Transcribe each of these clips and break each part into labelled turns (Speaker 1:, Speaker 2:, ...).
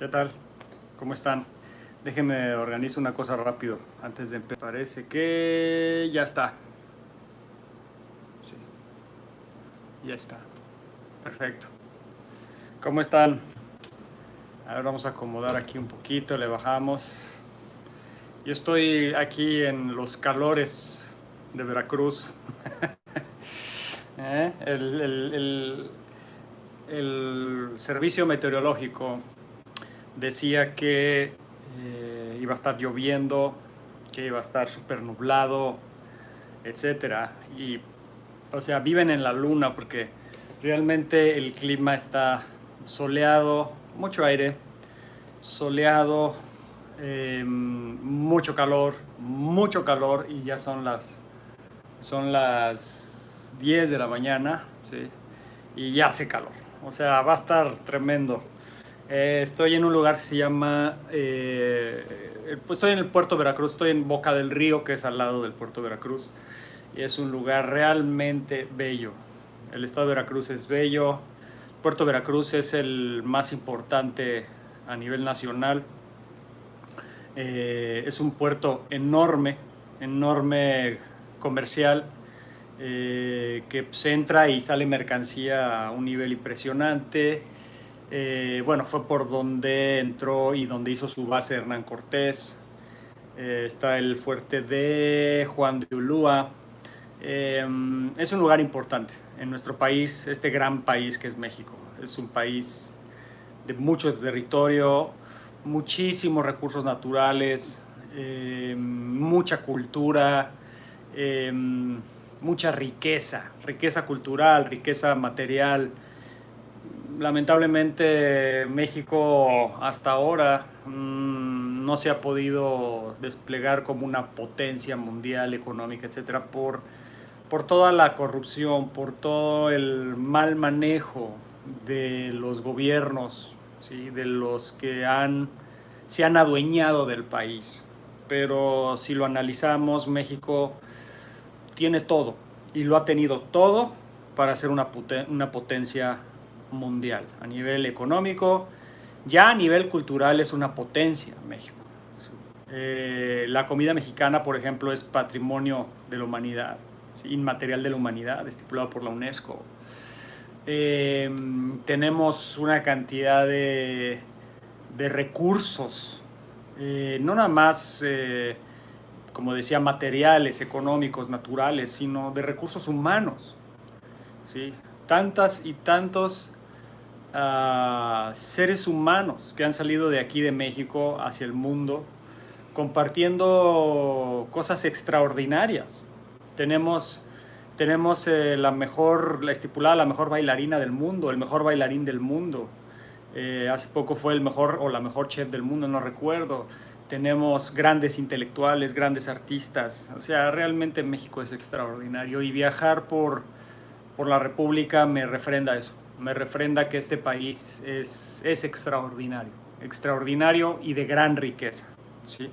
Speaker 1: ¿Qué tal? ¿Cómo están? Déjenme organizo una cosa rápido antes de empezar. Parece que ya está. Sí, ya está. Perfecto. ¿Cómo están? A ver, vamos a acomodar aquí un poquito, le bajamos. Yo estoy aquí en los calores de Veracruz. El servicio meteorológico decía que iba a estar lloviendo, que iba a estar súper nublado, etcétera. Y, o sea, viven en la luna porque realmente el clima está soleado, mucho aire, soleado, mucho calor y ya son las 10 de la mañana, ¿sí? Y ya hace calor. O sea, va a estar tremendo. Estoy en un lugar que se llama, pues estoy en el puerto de Veracruz, estoy en Boca del Río, que es al lado del puerto de Veracruz. Y es un lugar realmente bello. El estado de Veracruz es bello. Puerto Veracruz es el más importante a nivel nacional. Es un puerto enorme, enorme comercial, que pues, entra y sale mercancía a un nivel impresionante. Bueno, fue por donde entró y donde hizo su base Hernán Cortés. Está el fuerte de Juan de Ulúa. Es un lugar importante en nuestro país, este gran país que es México. Es un país de mucho territorio, muchísimos recursos naturales, mucha cultura, eh, mucha riqueza, riqueza cultural, riqueza material. Lamentablemente México hasta ahora no se ha podido desplegar como una potencia mundial económica, etcétera, por toda la corrupción, por todo el mal manejo de los gobiernos, ¿sí? De los que se han adueñado del país. Pero si lo analizamos, México tiene todo y lo ha tenido todo para ser una potencia mundial. A nivel económico, ya a nivel cultural es una potencia México. La comida mexicana, por ejemplo, es patrimonio de la humanidad, ¿sí? Inmaterial de la humanidad, estipulado por la UNESCO. Tenemos una cantidad de recursos, no nada más, como decía, materiales, económicos, naturales, sino de recursos humanos, ¿sí? Tantas y tantos seres humanos que han salido de aquí de México hacia el mundo compartiendo cosas extraordinarias. Tenemos, tenemos la estipulada, la mejor bailarina del mundo, el mejor bailarín del mundo. Hace poco fue el mejor o la mejor chef del mundo, no recuerdo. Tenemos grandes intelectuales, grandes artistas. O sea, realmente México es extraordinario y viajar por la República me refrenda eso. Me refrenda que este país es extraordinario. Extraordinario y de gran riqueza. ¿Sí?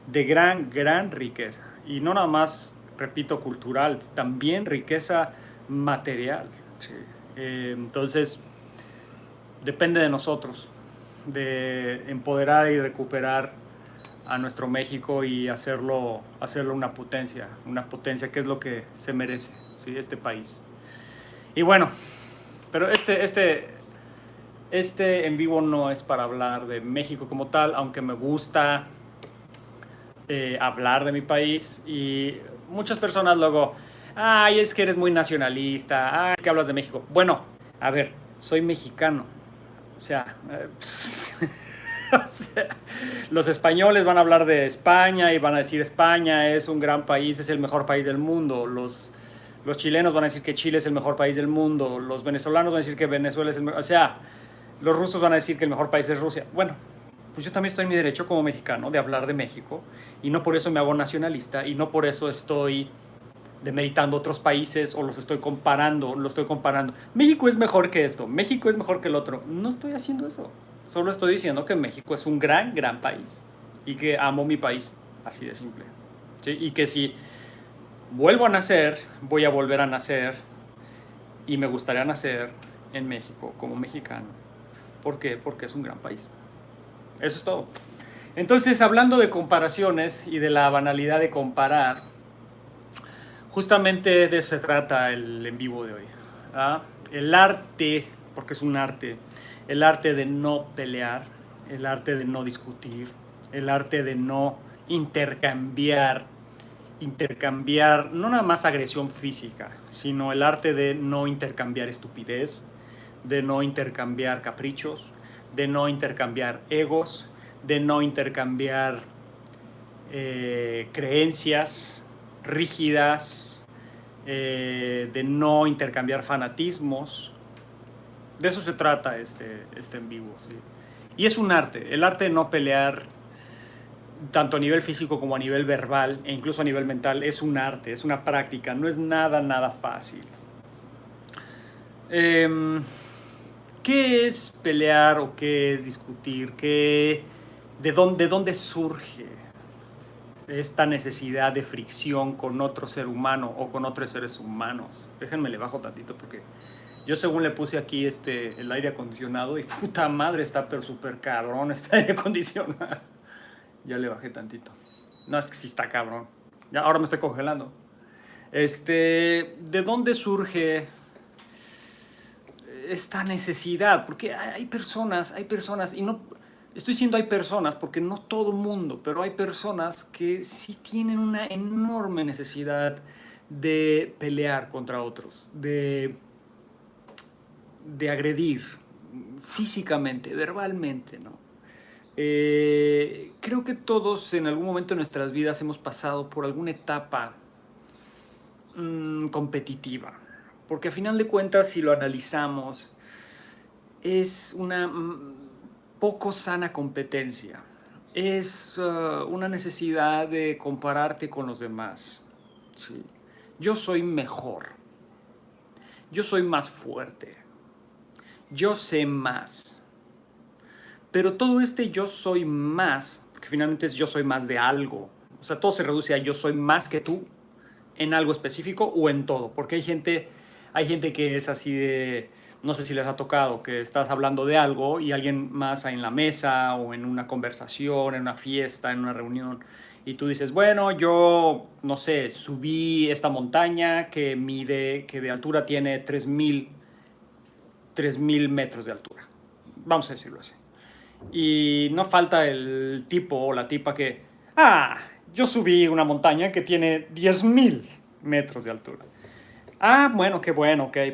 Speaker 1: De gran riqueza. Y no nada más, repito, cultural, también riqueza material. ¿Sí? Entonces, depende de nosotros, de empoderar y recuperar a nuestro México y hacerlo una potencia que es lo que se merece, ¿sí? Este país. Y bueno, pero este en vivo no es para hablar de México como tal, aunque me gusta hablar de mi país y muchas personas luego, ay, es que eres muy nacionalista, ay, es que hablas de México. Bueno, a ver, soy mexicano, o sea, o sea, los españoles van a hablar de España y van a decir España es un gran país, es el mejor país del mundo. Los chilenos van a decir que Chile es el mejor país del mundo. Los venezolanos van a decir que Venezuela es el mejor. O sea, los rusos van a decir que el mejor país es Rusia. Bueno, pues yo también estoy en mi derecho como mexicano de hablar de México y no por eso me hago nacionalista y no por eso estoy demeritando otros países o lo estoy comparando. México es mejor que esto, México es mejor que el otro. No estoy haciendo eso. Solo estoy diciendo que México es un gran país y que amo mi país, así de simple. ¿Sí? Y que si vuelvo a nacer, voy a volver a nacer y me gustaría nacer en México como mexicano. ¿Por qué? Porque es un gran país. Eso es todo. Entonces, hablando de comparaciones y de la banalidad de comparar, justamente de eso se trata el en vivo de hoy. ¿Ah? El arte, porque es un arte, el arte de no pelear, el arte de no discutir, el arte de no intercambiar no nada más agresión física, sino el arte de no intercambiar estupidez, de no intercambiar caprichos, de no intercambiar egos, de no intercambiar creencias rígidas, de no intercambiar fanatismos. De eso se trata este en vivo, ¿sí? Y es un arte, el arte de no pelear tanto a nivel físico como a nivel verbal e incluso a nivel mental. Es un arte, es una práctica, no es nada fácil. ¿Qué es pelear o qué es discutir? ¿De dónde surge esta necesidad de fricción con otro ser humano o con otros seres humanos? Déjenme le bajo tantito porque yo según le puse aquí el aire acondicionado y puta madre está pero súper cabrón este aire acondicionado. Ya le bajé tantito. No, es que sí está cabrón. Ya, ahora me estoy congelando. ¿De dónde surge esta necesidad? Porque hay personas, y no estoy diciendo hay personas porque no todo el mundo, pero hay personas que sí tienen una enorme necesidad de pelear contra otros, de agredir físicamente, verbalmente, ¿no? Creo que todos en algún momento de nuestras vidas hemos pasado por alguna etapa competitiva, porque a final de cuentas, si lo analizamos, es una poco sana competencia, es una necesidad de compararte con los demás. ¿Sí? Yo soy mejor, yo soy más fuerte, yo sé más. Pero todo yo soy más, porque finalmente es yo soy más de algo. O sea, todo se reduce a yo soy más que tú en algo específico o en todo. Porque hay gente que es así de, no sé si les ha tocado, que estás hablando de algo y alguien más en la mesa o en una conversación, en una fiesta, en una reunión. Y tú dices, bueno, yo, no sé, subí esta montaña que de altura tiene 3,000 metros de altura. Vamos a decirlo así. Y no falta el tipo o la tipa que, yo subí una montaña que tiene 10,000 metros de altura. Bueno, ok,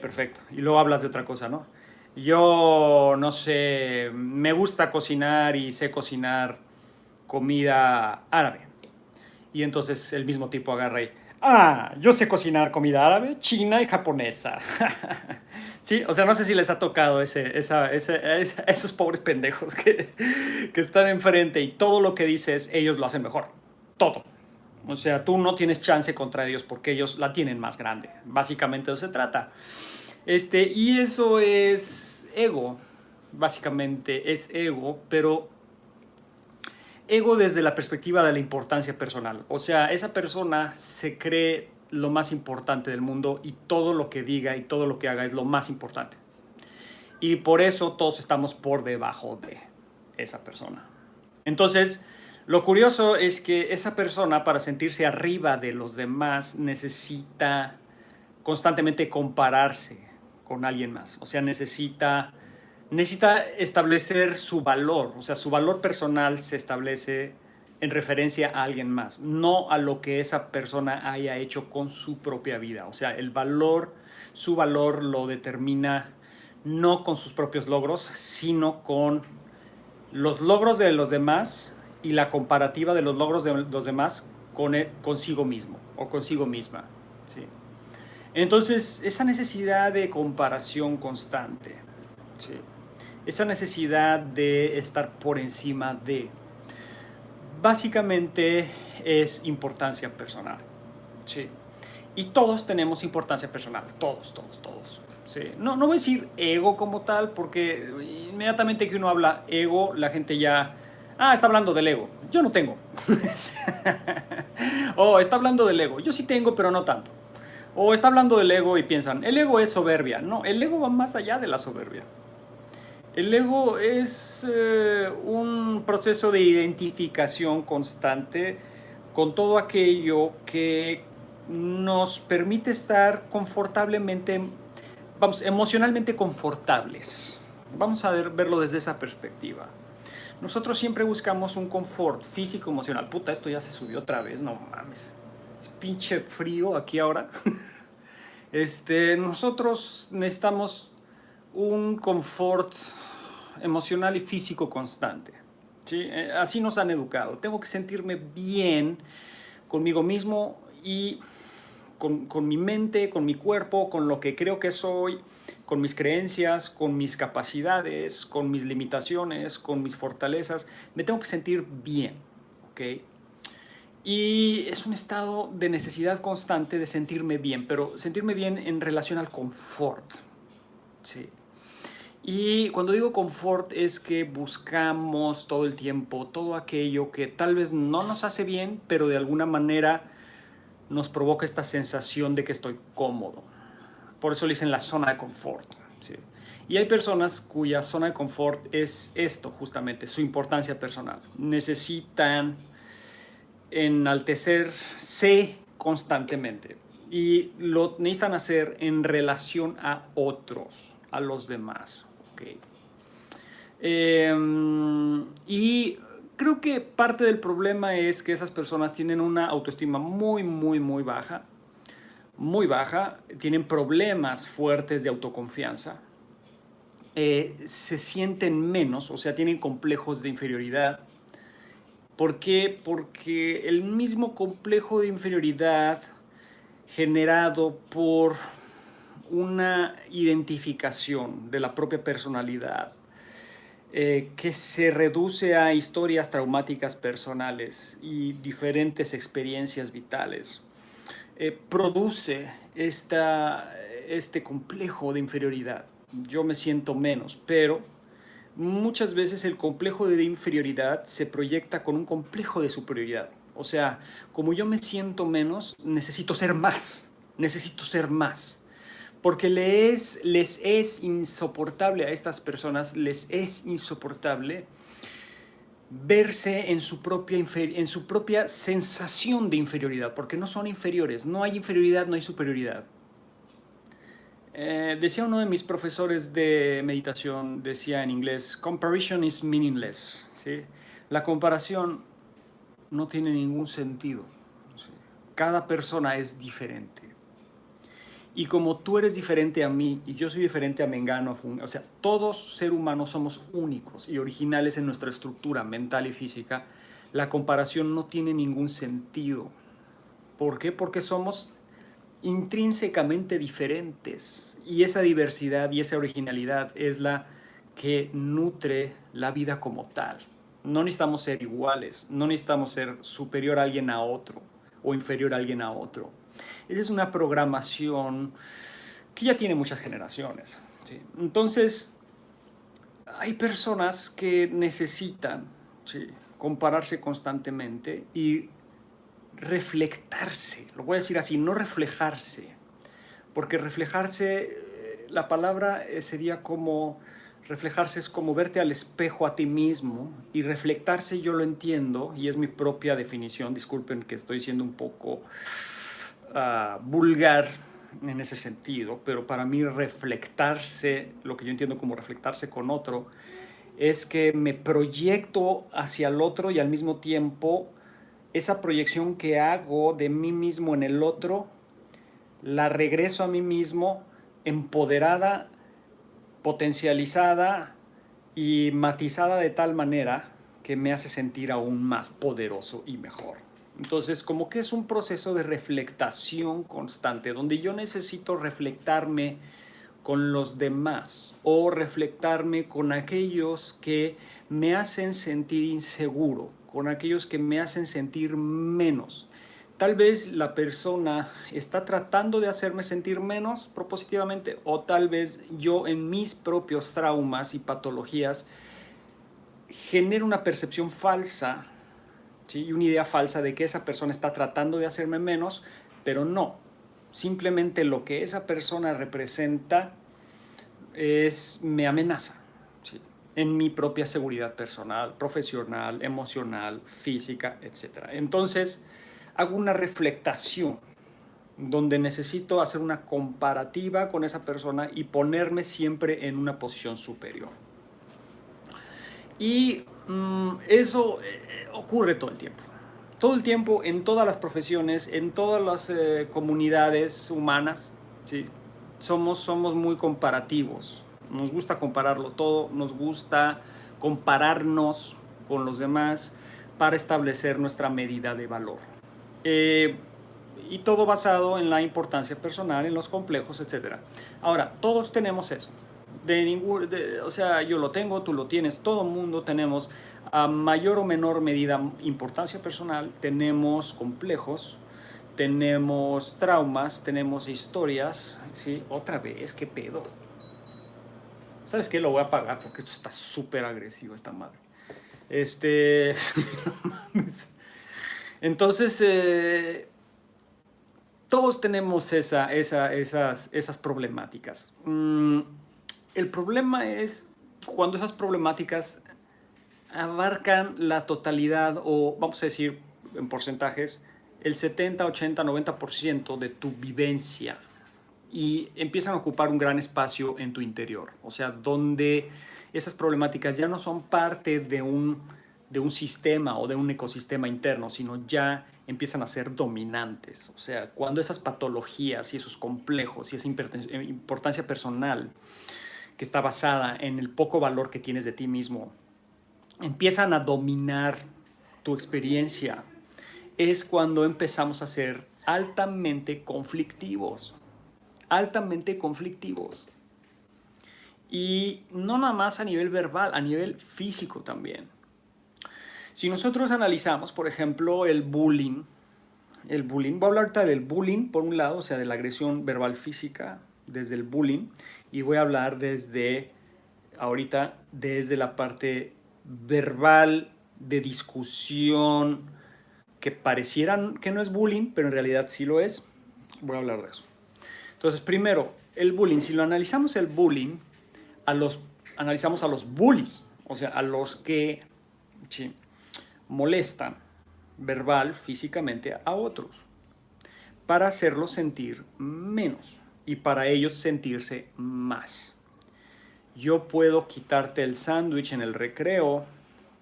Speaker 1: perfecto. Y luego hablas de otra cosa, ¿no? Yo, no sé, me gusta cocinar y sé cocinar comida árabe. Y entonces el mismo tipo agarra y, yo sé cocinar comida árabe, china y japonesa. Sí, o sea, no sé si les ha tocado esos pobres pendejos que están enfrente y todo lo que dices, ellos lo hacen mejor. Todo. O sea, tú no tienes chance contra ellos porque ellos la tienen más grande. Básicamente de eso se trata. Y eso es ego. Básicamente es ego, pero ego desde la perspectiva de la importancia personal. O sea, esa persona se cree lo más importante del mundo y todo lo que diga y todo lo que haga es lo más importante. Y por eso todos estamos por debajo de esa persona. Entonces, lo curioso es que esa persona, para sentirse arriba de los demás, necesita constantemente compararse con alguien más. O sea, necesita establecer su valor. O sea, su valor personal se establece en referencia a alguien más, no a lo que esa persona haya hecho con su propia vida. O sea, su valor lo determina no con sus propios logros, sino con los logros de los demás y la comparativa de los logros de los demás consigo mismo o consigo misma. ¿Sí? Entonces, esa necesidad de comparación constante, ¿sí? Esa necesidad de estar por encima de, básicamente es importancia personal. ¿Sí? Y todos tenemos importancia personal, todos. Sí. No voy a decir ego como tal, porque inmediatamente que uno habla ego, la gente ya, está hablando del ego. Yo no tengo. O está hablando del ego. Yo sí tengo, pero no tanto. O está hablando del ego y piensan, el ego es soberbia. No, el ego va más allá de la soberbia. El ego es un proceso de identificación constante con todo aquello que nos permite estar confortablemente, vamos, emocionalmente confortables. Vamos a verlo desde esa perspectiva. Nosotros siempre buscamos un confort físico, emocional. Puta, esto ya se subió otra vez, no mames. Es pinche frío aquí ahora. Nosotros necesitamos un confort emocional y físico constante. ¿Sí? Así nos han educado. Tengo que sentirme bien conmigo mismo y con mi mente, con mi cuerpo, con lo que creo que soy, con mis creencias, con mis capacidades, con mis limitaciones, con mis fortalezas. Me tengo que sentir bien, ¿ok? Y es un estado de necesidad constante de sentirme bien, pero sentirme bien en relación al confort, ¿sí? Y cuando digo confort es que buscamos todo el tiempo todo aquello que tal vez no nos hace bien, pero de alguna manera nos provoca esta sensación de que estoy cómodo. Por eso le dicen la zona de confort. ¿Sí? Y hay personas cuya zona de confort es esto, justamente, su importancia personal. Necesitan enaltecerse constantemente y lo necesitan hacer en relación a otros, a los demás. ¿Okay? Y creo que parte del problema es que esas personas tienen una autoestima muy, muy, muy baja, tienen problemas fuertes de autoconfianza, se sienten menos, o sea, tienen complejos de inferioridad. ¿Por qué? Porque el mismo complejo de inferioridad generado por una identificación de la propia personalidad que se reduce a historias traumáticas personales y diferentes experiencias vitales, produce este complejo de inferioridad. Yo me siento menos, pero muchas veces el complejo de inferioridad se proyecta con un complejo de superioridad. O sea, como yo me siento menos, necesito ser más, necesito ser más. Porque les es insoportable a estas personas, les es insoportable verse en su propia sensación de inferioridad, porque no son inferiores, no hay inferioridad, no hay superioridad. Decía uno de mis profesores de meditación, decía en inglés, comparison is meaningless. ¿Sí? La comparación no tiene ningún sentido. ¿Sí? Cada persona es diferente. Y como tú eres diferente a mí y yo soy diferente a Mengano, o sea, todos ser humanos somos únicos y originales en nuestra estructura mental y física, la comparación no tiene ningún sentido. ¿Por qué? Porque somos intrínsecamente diferentes y esa diversidad y esa originalidad es la que nutre la vida como tal. No necesitamos ser iguales, no necesitamos ser superior a alguien a otro o inferior a alguien a otro. Esa es una programación que ya tiene muchas generaciones. ¿Sí? Entonces, hay personas que necesitan, ¿sí?, compararse constantemente y reflectarse, lo voy a decir así, no reflejarse, porque reflejarse, la palabra sería como, reflejarse es como verte al espejo a ti mismo, y reflectarse yo lo entiendo, y es mi propia definición, disculpen que estoy siendo un poco vulgar en ese sentido, pero para mí reflectarse, lo que yo entiendo como reflectarse con otro, es que me proyecto hacia el otro y al mismo tiempo esa proyección que hago de mí mismo en el otro, la regreso a mí mismo empoderada, potencializada y matizada de tal manera que me hace sentir aún más poderoso y mejor. Entonces, como que es un proceso de reflectación constante, donde yo necesito reflectarme con los demás o reflectarme con aquellos que me hacen sentir inseguro, con aquellos que me hacen sentir menos. Tal vez la persona está tratando de hacerme sentir menos propositivamente, o tal vez yo en mis propios traumas y patologías genero una percepción falsa, ¿sí?, y una idea falsa de que esa persona está tratando de hacerme menos, pero no. Simplemente lo que esa persona representa me amenaza. ¿sí? En mi propia seguridad personal, profesional, emocional, física, etc. Entonces, hago una reflectación donde necesito hacer una comparativa con esa persona y ponerme siempre en una posición superior. Y eso ocurre todo el tiempo. Todo el tiempo, en todas las profesiones, en todas las comunidades humanas, ¿sí? Somos muy comparativos. Nos gusta compararlo todo, nos gusta compararnos con los demás para establecer nuestra medida de valor. Eh, y todo basado en la importancia personal, en los complejos, etcétera. Ahora, todos tenemos eso. O sea, yo lo tengo, tú lo tienes, todo el mundo tenemos a mayor o menor medida importancia personal, tenemos complejos, tenemos traumas, tenemos historias, ¿sí? Otra vez, ¿qué pedo? ¿Sabes qué? Lo voy a apagar porque esto está súper agresivo, esta madre. Entonces, todos tenemos esas problemáticas. El problema es cuando esas problemáticas abarcan la totalidad, o vamos a decir en porcentajes, el 70, 80, 90% de tu vivencia y empiezan a ocupar un gran espacio en tu interior. O sea, donde esas problemáticas ya no son parte de un sistema o de un ecosistema interno, sino ya empiezan a ser dominantes. O sea, cuando esas patologías y esos complejos y esa importancia personal que está basada en el poco valor que tienes de ti mismo empiezan a dominar tu experiencia, es cuando empezamos a ser altamente conflictivos. Altamente conflictivos. Y no nada más a nivel verbal, a nivel físico también. Si nosotros analizamos, por ejemplo, el bullying, voy a hablar ahorita del bullying, por un lado, o sea, de la agresión verbal física, desde el bullying, y voy a hablar ahorita, desde la parte verbal, de discusión, que parecieran que no es bullying, pero en realidad sí lo es. Voy a hablar de eso. Entonces, primero, el bullying. Si lo analizamos el bullying, analizamos a los bullies, o sea, a los que sí, molestan verbal, físicamente a otros, para hacerlos sentir menos y para ellos sentirse más. Yo puedo quitarte el sándwich en el recreo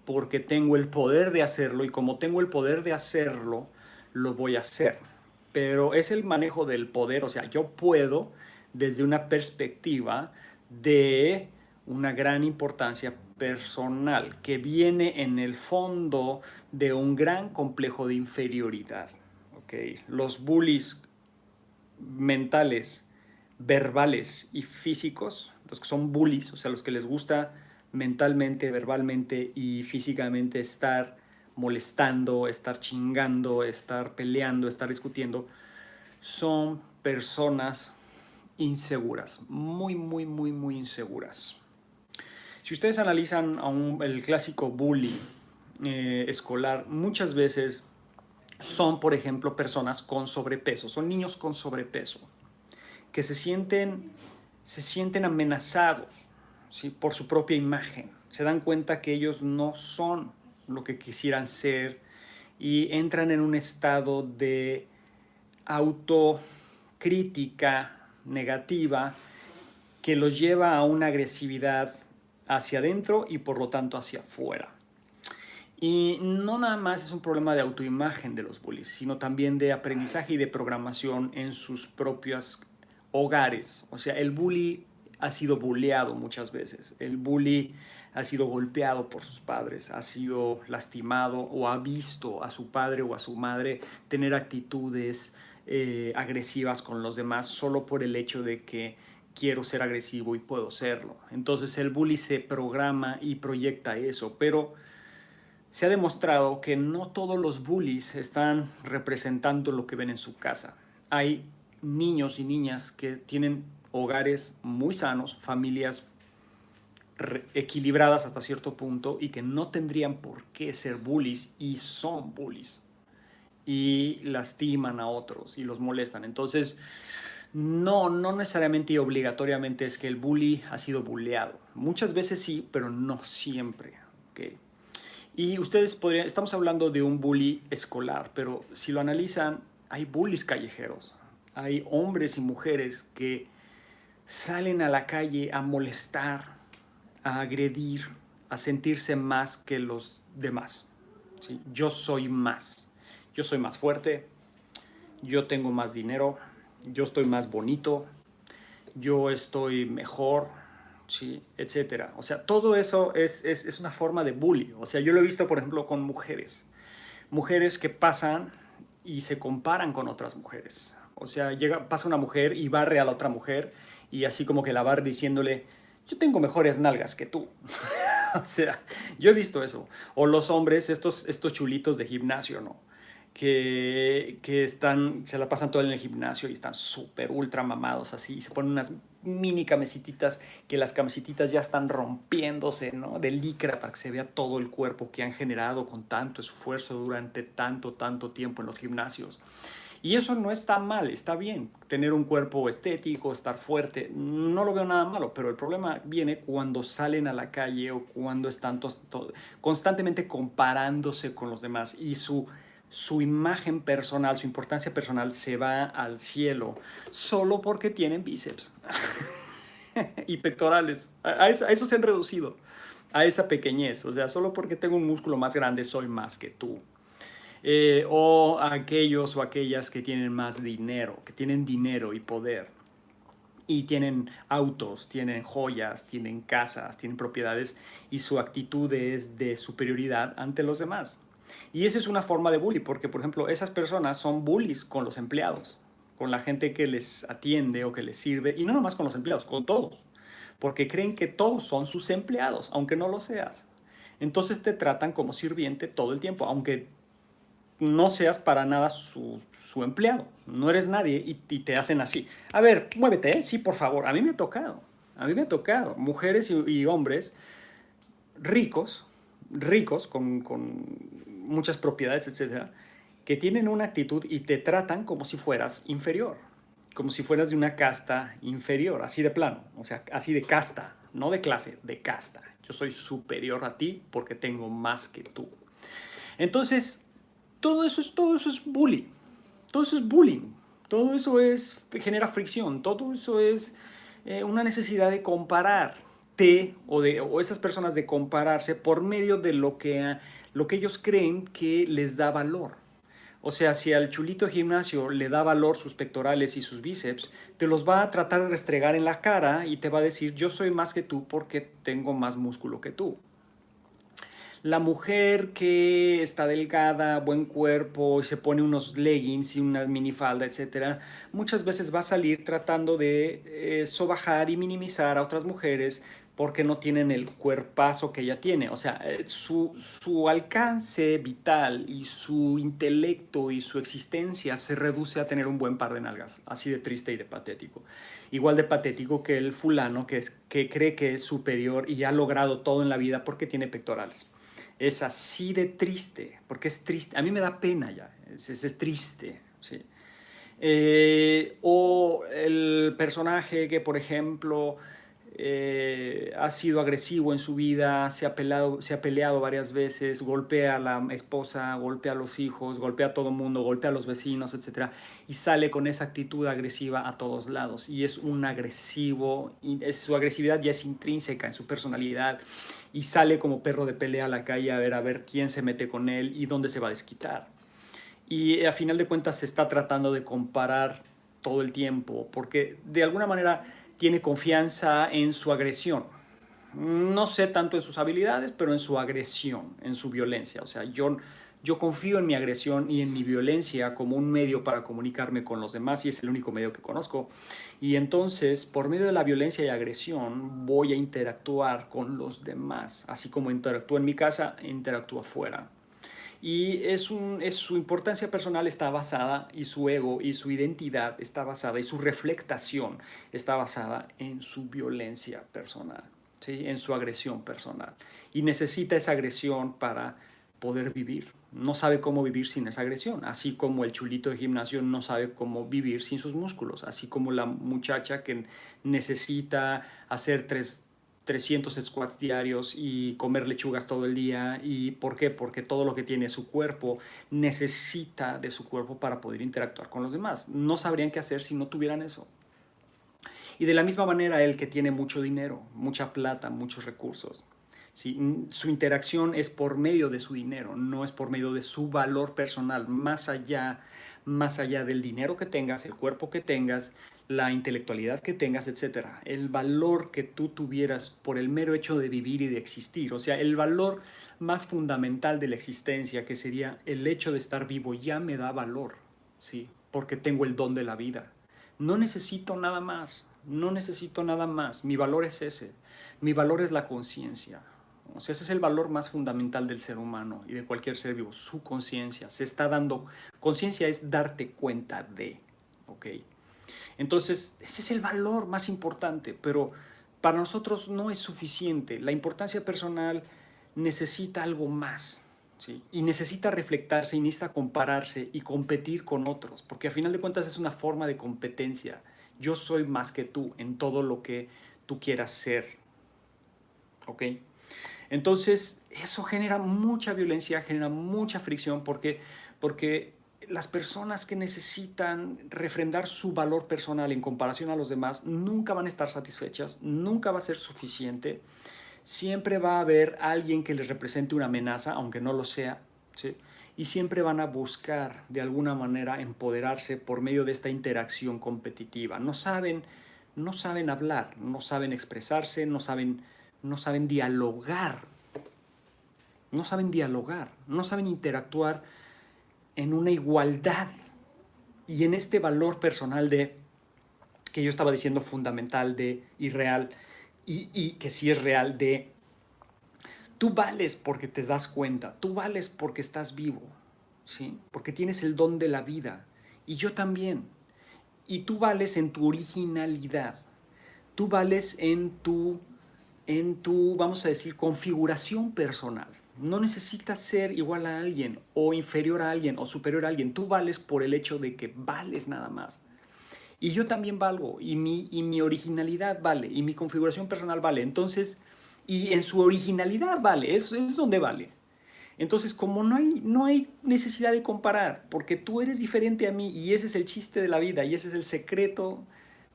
Speaker 1: porque tengo el poder de hacerlo, y como tengo el poder de hacerlo, lo voy a hacer. Pero es el manejo del poder, o sea, yo puedo desde una perspectiva de una gran importancia personal que viene en el fondo de un gran complejo de inferioridad. ¿Okay? Los bullies mentales, verbales y físicos, los que son bullies, o sea, los que les gusta mentalmente, verbalmente y físicamente estar molestando, estar chingando, estar peleando, estar discutiendo, son personas inseguras, muy, muy, muy, muy inseguras. Si ustedes analizan el clásico bully escolar, muchas veces son, por ejemplo, personas con sobrepeso, son niños con sobrepeso, que se sienten amenazados, ¿sí? Por su propia imagen. Se dan cuenta que ellos no son lo que quisieran ser y entran en un estado de autocrítica negativa que los lleva a una agresividad hacia adentro y por lo tanto hacia afuera. Y no nada más es un problema de autoimagen de los bullies, sino también de aprendizaje y de programación en sus propios hogares. O sea, el bully ha sido bulleado muchas veces. El bully ha sido golpeado por sus padres, ha sido lastimado o ha visto a su padre o a su madre tener actitudes agresivas con los demás solo por el hecho de que quiero ser agresivo y puedo serlo. Entonces el bully se programa y proyecta eso, pero se ha demostrado que no todos los bullies están representando lo que ven en su casa. Hay niños y niñas que tienen hogares muy sanos, familias equilibradas hasta cierto punto y que no tendrían por qué ser bullies y son bullies y lastiman a otros y los molestan. Entonces, No, no necesariamente y obligatoriamente es que el bully ha sido bulleado. Muchas veces sí, pero no siempre. ¿Ok? Y ustedes podrían, estamos hablando de un bully escolar, pero si lo analizan, hay bullies callejeros. Hay hombres y mujeres que salen a la calle a molestar, a agredir, a sentirse más que los demás. ¿Sí? Yo soy más fuerte, yo tengo más dinero, yo estoy más bonito, yo estoy mejor, ¿sí? Etcétera. O sea, todo eso es una forma de bullying. O sea, yo lo he visto, por ejemplo, con mujeres. Mujeres que pasan y se comparan con otras mujeres. O sea, pasa una mujer y barre a la otra mujer y así como que la barre diciéndole, yo tengo mejores nalgas que tú. O sea, yo he visto eso. O los hombres, estos chulitos de gimnasio, ¿no? Que están, se la pasan todo en el gimnasio y están súper ultra mamados así, y se ponen unas mini camisetitas, que las camisetitas ya están rompiéndose, ¿no? De licra para que se vea todo el cuerpo que han generado con tanto esfuerzo durante tanto tiempo en los gimnasios. Y eso no está mal, está bien. Tener un cuerpo estético, estar fuerte, no lo veo nada malo, pero el problema viene cuando salen a la calle o cuando están constantemente comparándose con los demás y su imagen personal, su importancia personal se va al cielo solo porque tienen bíceps y pectorales. A eso se han reducido, a esa pequeñez. O sea, solo porque tengo un músculo más grande soy más que tú. O aquellos o aquellas que tienen más dinero, que tienen dinero y poder, y tienen autos, tienen joyas, tienen casas, tienen propiedades, y su actitud es de superioridad ante los demás. Y esa es una forma de bully, porque por ejemplo esas personas son bullies con los empleados, con la gente que les atiende o que les sirve, y no nomás con los empleados, con todos, porque creen que todos son sus empleados, aunque no lo seas. Entonces te tratan como sirviente todo el tiempo, aunque no seas para nada su empleado. No eres nadie y te hacen así. A ver, muévete, ¿eh? Sí, por favor. A mí me ha tocado. A mí me ha tocado. Mujeres y hombres ricos, ricos, con muchas propiedades, etcétera, que tienen una actitud y te tratan como si fueras inferior. Como si fueras de una casta inferior, así de plano. O sea, así de casta. No de clase, de casta. Yo soy superior a ti porque tengo más que tú. Entonces, todo eso es bullying. Todo eso es bullying. Todo eso genera fricción. Todo eso es una necesidad de compararte o esas personas de compararse por medio de lo que ellos creen que les da valor. O sea, si al chulito de gimnasio le da valor sus pectorales y sus bíceps, te los va a tratar de restregar en la cara y te va a decir, yo soy más que tú porque tengo más músculo que tú. La mujer que está delgada, buen cuerpo, y se pone unos leggings y una minifalda, etcétera, muchas veces va a salir tratando de sobajar y minimizar a otras mujeres porque no tienen el cuerpazo que ella tiene. O sea, su alcance vital y su intelecto y su existencia se reduce a tener un buen par de nalgas. Así de triste y de patético. Igual de patético que el fulano que cree que es superior y ha logrado todo en la vida porque tiene pectorales. Es así de triste, porque es triste. A mí me da pena ya, es triste, sí. O el personaje que, por ejemplo, ha sido agresivo en su vida, se ha peleado varias veces, golpea a la esposa, golpea a los hijos, golpea a todo el mundo, golpea a los vecinos, etcétera, y sale con esa actitud agresiva a todos lados. Y es un agresivo, su agresividad ya es intrínseca en su personalidad, y sale como perro de pelea a la calle a ver quién se mete con él y dónde se va a desquitar. Y a final de cuentas se está tratando de comparar todo el tiempo, porque de alguna manera tiene confianza en su agresión. No sé tanto en sus habilidades, pero en su agresión, en su violencia. O sea, yo confío en mi agresión y en mi violencia como un medio para comunicarme con los demás y es el único medio que conozco. Y entonces, por medio de la violencia y agresión, voy a interactuar con los demás. Así como interactúo en mi casa, interactúo afuera. Y su importancia personal está basada, y su ego y su identidad está basada, y su reflectación está basada en su violencia personal, ¿sí? En su agresión personal. Y necesita esa agresión para poder vivir. No sabe cómo vivir sin esa agresión, así como el chulito de gimnasio no sabe cómo vivir sin sus músculos, así como la muchacha que necesita hacer 300 squats diarios y comer lechugas todo el día. ¿Y por qué? Porque todo lo que tiene su cuerpo necesita de su cuerpo para poder interactuar con los demás. No sabrían qué hacer si no tuvieran eso. Y de la misma manera el que tiene mucho dinero, mucha plata, muchos recursos, ¿sí? Su interacción es por medio de su dinero, no es por medio de su valor personal, más allá del dinero que tengas, el cuerpo que tengas, la intelectualidad que tengas, etcétera. El valor que tú tuvieras por el mero hecho de vivir y de existir, o sea, el valor más fundamental de la existencia, que sería el hecho de estar vivo, ya me da valor, ¿sí? Porque tengo el don de la vida. No necesito nada más, no necesito nada más. Mi valor es ese. Mi valor es la conciencia. O sea, ese es el valor más fundamental del ser humano y de cualquier ser vivo, su conciencia. Se está dando, conciencia es darte cuenta de, ¿ok? Entonces, ese es el valor más importante, pero para nosotros no es suficiente. La importancia personal necesita algo más, ¿sí? Y necesita reflectarse y necesita compararse y competir con otros, porque a final de cuentas es una forma de competencia. Yo soy más que tú en todo lo que tú quieras ser, ¿ok? Entonces, eso genera mucha violencia, genera mucha fricción, porque las personas que necesitan refrendar su valor personal en comparación a los demás nunca van a estar satisfechas, nunca va a ser suficiente. Siempre va a haber alguien que les represente una amenaza, aunque no lo sea, ¿sí? Y siempre van a buscar de alguna manera empoderarse por medio de esta interacción competitiva. No saben hablar, no saben expresarse, no saben dialogar, no saben interactuar en una igualdad y en este valor personal de que yo estaba diciendo fundamental de y real y que sí es real de tú vales porque te das cuenta, tú vales porque estás vivo, ¿sí? Porque tienes el don de la vida y yo también. Y tú vales en tu originalidad, tú vales en tu, vamos a decir, configuración personal. No necesitas ser igual a alguien o inferior a alguien o superior a alguien. Tú vales por el hecho de que vales nada más. Y yo también valgo y mi originalidad vale y mi configuración personal vale. Entonces, y en su originalidad vale, es donde vale. Entonces, como no hay necesidad de comparar, porque tú eres diferente a mí y ese es el chiste de la vida y ese es el secreto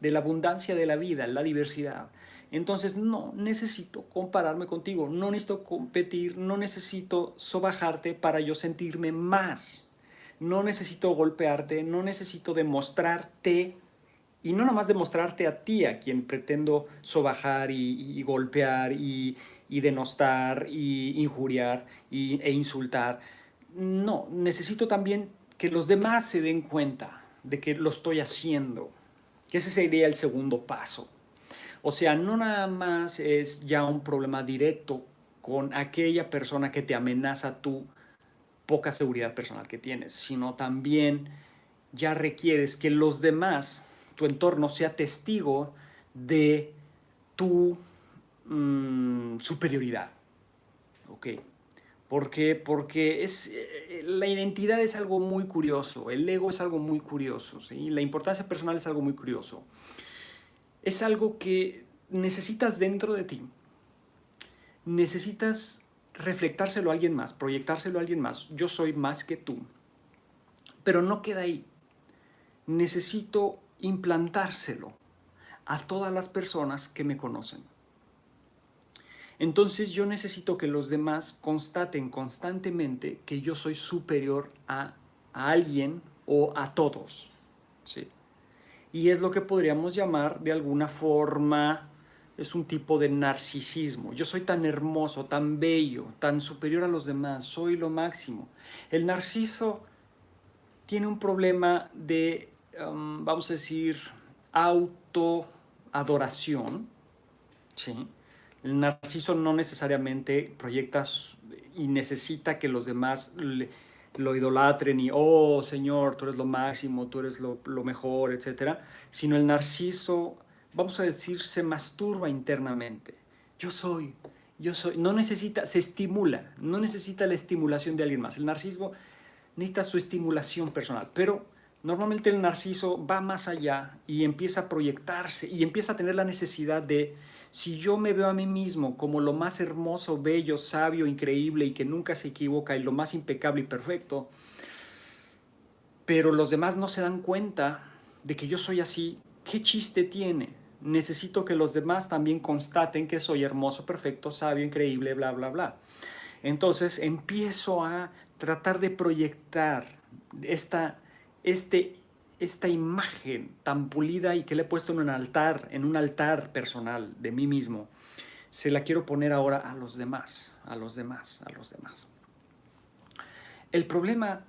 Speaker 1: de la abundancia de la vida, la diversidad. Entonces, no necesito compararme contigo, no necesito competir, no necesito sobajarte para yo sentirme más. No necesito golpearte, no necesito demostrarte y no nada más demostrarte a ti, a quien pretendo sobajar y golpear y denostar y injuriar e insultar. No, necesito también que los demás se den cuenta de que lo estoy haciendo, que ese sería el segundo paso. O sea, no nada más es ya un problema directo con aquella persona que te amenaza tu poca seguridad personal que tienes, sino también ya requieres que los demás, tu entorno, sea testigo de tu superioridad. ¿Ok? Porque la identidad es algo muy curioso, el ego es algo muy curioso, ¿sí? La importancia personal es algo muy curioso. Es algo que necesitas dentro de ti, necesitas reflectárselo a alguien más, proyectárselo a alguien más. Yo soy más que tú, pero no queda ahí. Necesito implantárselo a todas las personas que me conocen. Entonces yo necesito que los demás constaten constantemente que yo soy superior a alguien o a todos, ¿sí? Y es lo que podríamos llamar de alguna forma, es un tipo de narcisismo. Yo soy tan hermoso, tan bello, tan superior a los demás, soy lo máximo. El narciso tiene un problema de, vamos a decir, autoadoración, ¿sí? El narciso no necesariamente proyecta y necesita que los demás lo idolatren y, oh, Señor, tú eres lo máximo, tú eres lo mejor, etcétera, sino el narciso, vamos a decir, se masturba internamente. Yo soy yo soy, no necesita, se estimula, no necesita la estimulación de alguien más. El narcisismo necesita su estimulación personal, pero normalmente el narciso va más allá y empieza a proyectarse y empieza a tener la necesidad de, si yo me veo a mí mismo como lo más hermoso, bello, sabio, increíble y que nunca se equivoca y lo más impecable y perfecto, pero los demás no se dan cuenta de que yo soy así, ¿qué chiste tiene? Necesito que los demás también constaten que soy hermoso, perfecto, sabio, increíble, bla, bla, bla. Entonces empiezo a tratar de proyectar esta, este, esta imagen tan pulida y que le he puesto en un altar personal de mí mismo. Se la quiero poner ahora a los demás, a los demás, a los demás. El problema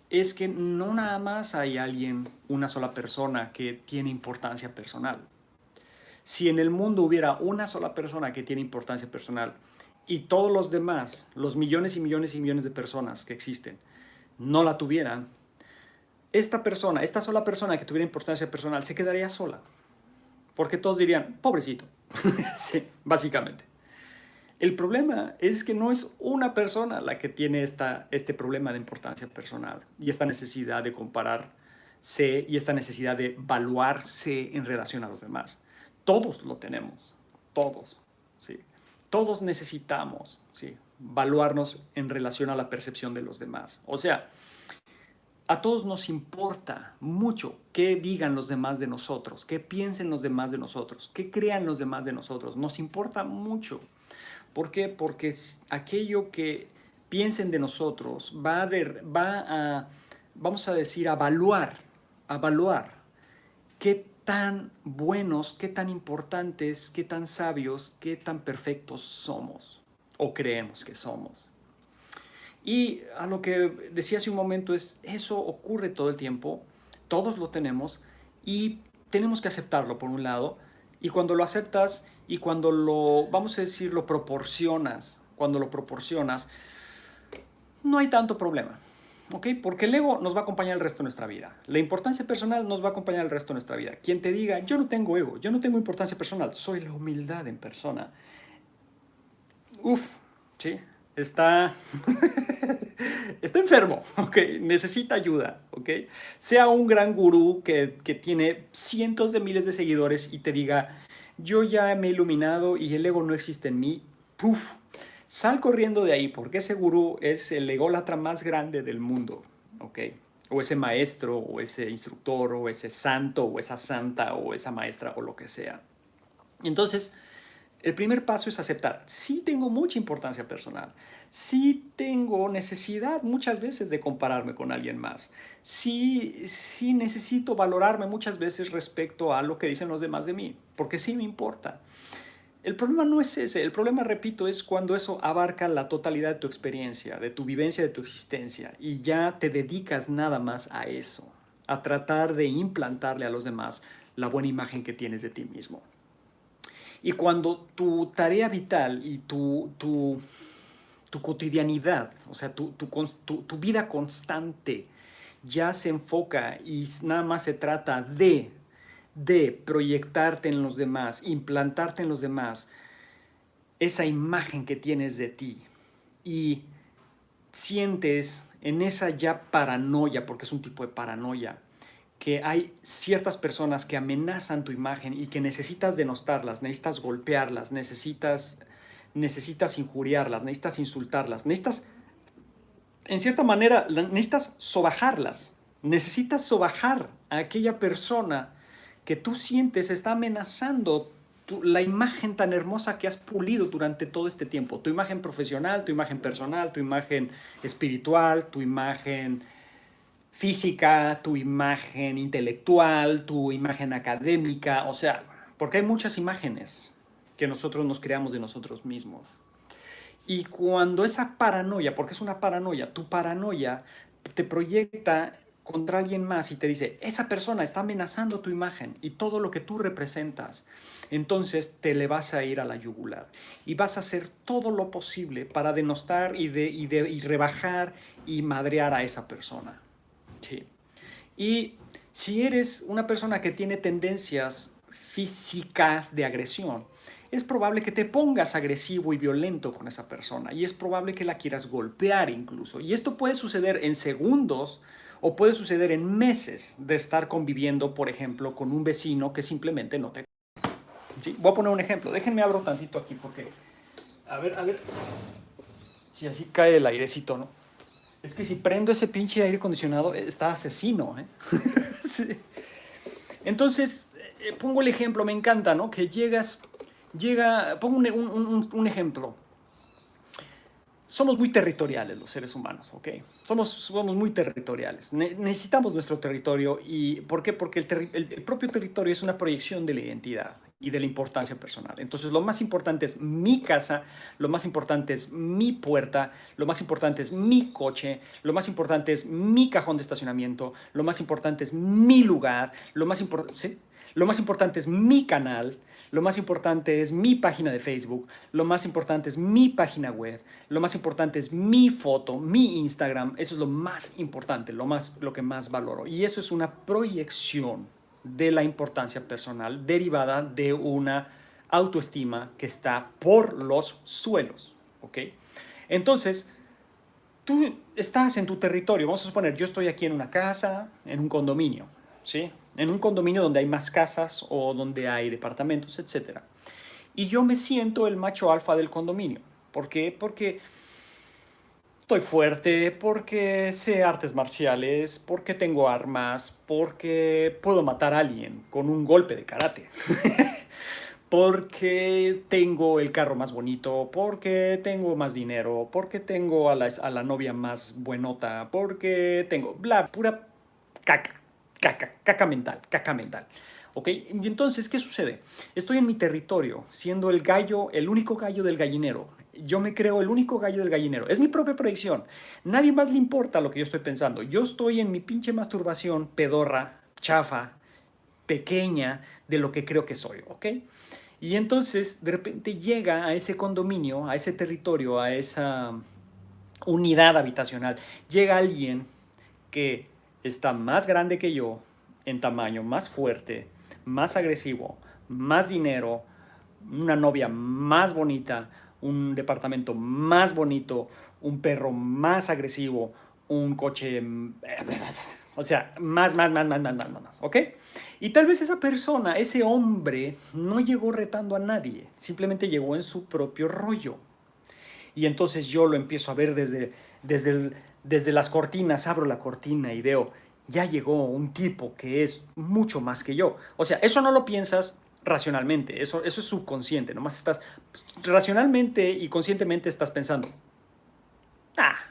Speaker 1: es que no nada más hay alguien, una sola persona que tiene importancia personal. Si en el mundo hubiera una sola persona que tiene importancia personal y todos los demás, los millones y millones y millones de personas que existen, no la tuvieran, esta persona, esta sola persona que tuviera importancia personal se quedaría sola. Porque todos dirían, pobrecito. Sí, básicamente. El problema es que no es una persona la que tiene este problema de importancia personal y esta necesidad de compararse y esta necesidad de evaluarse en relación a los demás. Todos lo tenemos, todos, ¿sí? Todos necesitamos, ¿sí?, evaluarnos en relación a la percepción de los demás. O sea, a todos nos importa mucho qué digan los demás de nosotros, qué piensen los demás de nosotros, qué crean los demás de nosotros. Nos importa mucho. ¿Por qué? Porque aquello que piensen de nosotros vamos a decir, a evaluar qué tan buenos, qué tan importantes, qué tan sabios, qué tan perfectos somos o creemos que somos. Y a lo que decía hace un momento es, eso ocurre todo el tiempo, todos lo tenemos y tenemos que aceptarlo por un lado, y cuando lo aceptas y cuando lo, vamos a decir, lo proporcionas, no hay tanto problema, ¿ok? Porque el ego nos va a acompañar el resto de nuestra vida. La importancia personal nos va a acompañar el resto de nuestra vida. Quien te diga, yo no tengo ego, yo no tengo importancia personal, soy la humildad en persona. Uf, ¿sí? Está enfermo, ¿ok? Necesita ayuda, ¿ok? Sea un gran gurú que tiene cientos de miles de seguidores y te diga, yo ya me he iluminado y el ego no existe en mí, ¡puf! Sal corriendo de ahí porque ese gurú es el ególatra más grande del mundo, ¿ok? O ese maestro, o ese instructor, o ese santo, o esa santa, o esa maestra, o lo que sea. Entonces, el primer paso es aceptar, sí tengo mucha importancia personal, sí tengo necesidad muchas veces de compararme con alguien más, sí necesito valorarme muchas veces respecto a lo que dicen los demás de mí, porque sí me importa. El problema no es ese, el problema, repito, es cuando eso abarca la totalidad de tu experiencia, de tu vivencia, de tu existencia, y ya te dedicas nada más a eso, a tratar de implantarle a los demás la buena imagen que tienes de ti mismo. Y cuando tu tarea vital y tu cotidianidad, o sea, tu vida constante ya se enfoca y nada más se trata de proyectarte en los demás, implantarte en los demás, esa imagen que tienes de ti, y sientes en esa ya paranoia, porque es un tipo de paranoia, que hay ciertas personas que amenazan tu imagen y que necesitas denostarlas, necesitas golpearlas, necesitas injuriarlas, necesitas insultarlas, necesitas, en cierta manera, necesitas sobajarlas, necesitas sobajar a aquella persona que tú sientes está amenazando la imagen tan hermosa que has pulido durante todo este tiempo, tu imagen profesional, tu imagen personal, tu imagen espiritual, tu imagen física, tu imagen intelectual, tu imagen académica, o sea, porque hay muchas imágenes que nosotros nos creamos de nosotros mismos. Y cuando esa paranoia, porque es una paranoia, tu paranoia te proyecta contra alguien más y te dice, esa persona está amenazando tu imagen y todo lo que tú representas, entonces te le vas a ir a la yugular y vas a hacer todo lo posible para denostar y rebajar y madrear a esa persona. Sí. Y si eres una persona que tiene tendencias físicas de agresión, es probable que te pongas agresivo y violento con esa persona y es probable que la quieras golpear incluso. Y esto puede suceder en segundos o puede suceder en meses de estar conviviendo, por ejemplo, con un vecino que simplemente no te... ¿Sí? Voy a poner un ejemplo. Déjenme abro tantito aquí porque... A ver si así cae el airecito, ¿no? Es que si prendo ese pinche aire acondicionado, está asesino, ¿eh? Sí. Entonces, pongo el ejemplo, me encanta, ¿no? Que pongo un ejemplo. Somos muy territoriales los seres humanos, ¿ok? Somos muy territoriales. Necesitamos nuestro territorio. ¿Y por qué? Porque el propio territorio es una proyección de la identidad y de la importancia personal. Entonces, lo más importante es mi casa, lo más importante es mi puerta, lo más importante es mi coche, lo más importante es mi cajón de estacionamiento, lo más importante es mi lugar, ¿sí? Lo más importante es mi canal, lo más importante es mi página de Facebook, lo más importante es mi página web, lo más importante es mi foto, mi Instagram. Eso es lo más importante, lo que más valoro. Y eso es una proyección de la importancia personal derivada de una autoestima que está por los suelos, ¿ok? Entonces, tú estás en tu territorio. Vamos a suponer, yo estoy aquí en una casa, en un condominio, ¿sí? En un condominio donde hay más casas o donde hay departamentos, etc. Y yo me siento el macho alfa del condominio. ¿Por qué? Porque estoy fuerte, porque sé artes marciales, porque tengo armas, porque puedo matar a alguien con un golpe de karate. Porque tengo el carro más bonito, porque tengo más dinero, porque tengo a la novia más buenota, porque tengo pura caca, caca mental, caca mental. ¿Ok? Y entonces, ¿qué sucede? Estoy en mi territorio, siendo el gallo, el único gallo del gallinero. Yo me creo el único gallo del gallinero. Es mi propia proyección. Nadie más le importa lo que yo estoy pensando. Yo estoy en mi pinche masturbación pedorra, chafa, pequeña de lo que creo que soy, ¿ok? Y entonces, de repente llega a ese condominio, a ese territorio, a esa unidad habitacional, llega alguien que está más grande que yo en tamaño, más fuerte, más agresivo, más dinero, una novia más bonita, un departamento más bonito, un perro más agresivo, un coche, o sea, más, ¿ok? Y tal vez esa persona, ese hombre, no llegó retando a nadie, simplemente llegó en su propio rollo. Y entonces yo lo empiezo a ver desde las cortinas, abro la cortina y veo, ya llegó un tipo que es mucho más que yo. O sea, eso no lo piensas racionalmente, eso es subconsciente, nomás estás, racionalmente y conscientemente estás pensando,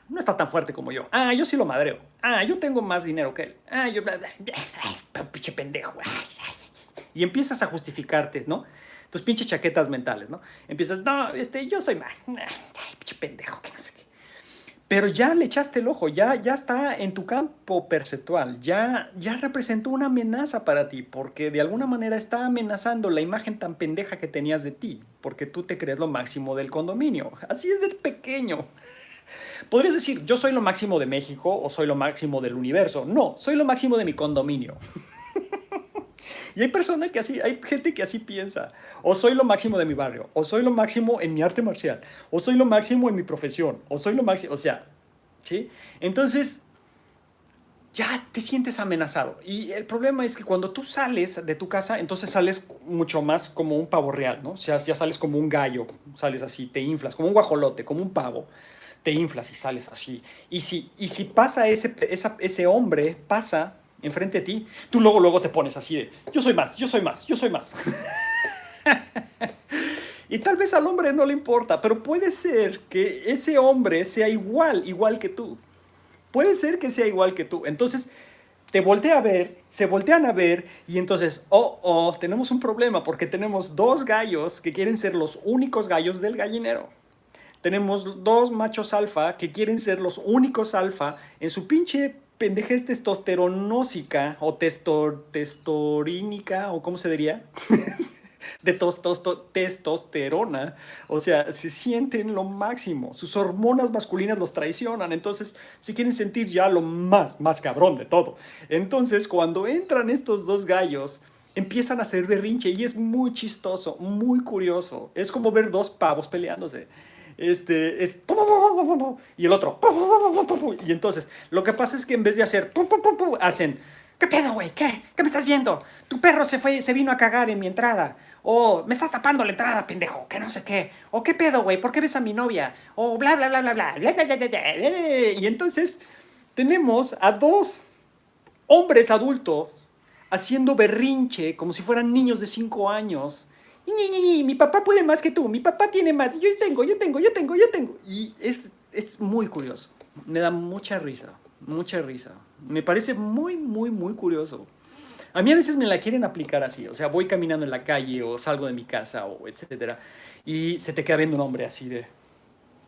Speaker 1: no está tan fuerte como yo. Yo sí lo madreo. Yo tengo más dinero que él. Yo... pinche pendejo. Y empiezas a justificarte, ¿no? Tus pinches chaquetas mentales, ¿no? Empiezas, no, yo soy más. Pinche pendejo, que no sé qué. Pero ya le echaste el ojo, ya está en tu campo perceptual, ya representó una amenaza para ti, porque de alguna manera está amenazando la imagen tan pendeja que tenías de ti, porque tú te crees lo máximo del condominio. Así es de pequeño. Podrías decir, yo soy lo máximo de México o soy lo máximo del universo. No, soy lo máximo de mi condominio. Y hay hay gente que así piensa. O soy lo máximo de mi barrio, o soy lo máximo en mi arte marcial, o soy lo máximo en mi profesión, o soy lo máximo, o sea, ¿sí? Entonces, ya te sientes amenazado. Y el problema es que cuando tú sales de tu casa, entonces sales mucho más como un pavo real, ¿no? O sea, ya sales como un gallo, sales así, te inflas, como un guajolote, como un pavo. Te inflas y sales así. Y si pasa ese hombre, pasa enfrente de ti, tú luego te pones así de, yo soy más. Y tal vez al hombre no le importa, pero puede ser que ese hombre sea igual que tú. Puede ser que sea igual que tú. Entonces, te voltea a ver, se voltean a ver y entonces, tenemos un problema porque tenemos dos gallos que quieren ser los únicos gallos del gallinero. Tenemos dos machos alfa que quieren ser los únicos alfa en su pinche pendejez testosteronósica o testorínica o ¿cómo se diría? De testosterona. O sea, se sienten lo máximo. Sus hormonas masculinas los traicionan. Entonces, se quieren sentir ya lo más cabrón de todo. Entonces, cuando entran estos dos gallos empiezan a hacer berrinche y es muy chistoso, muy curioso. Es como ver dos pavos peleándose. Es y el otro. Y entonces, lo que pasa es que en vez de hacer hacen, ¿qué pedo, güey? ¿Qué me estás viendo? Tu perro se vino a cagar en mi entrada. O me estás tapando la entrada, pendejo, que no sé qué. O qué pedo, güey, ¿por qué ves a mi novia? O bla, bla, bla, bla, bla, bla, bla, bla, bla, bla. Y entonces tenemos a dos hombres adultos haciendo berrinche como si fueran niños de 5 años. Mi papá puede más que tú, mi papá tiene más, yo tengo. Y es muy curioso. Me da mucha risa, mucha risa. Me parece muy, muy, muy curioso. A mí a veces me la quieren aplicar así, o sea, voy caminando en la calle o salgo de mi casa o etcétera, y se te queda viendo un hombre así de,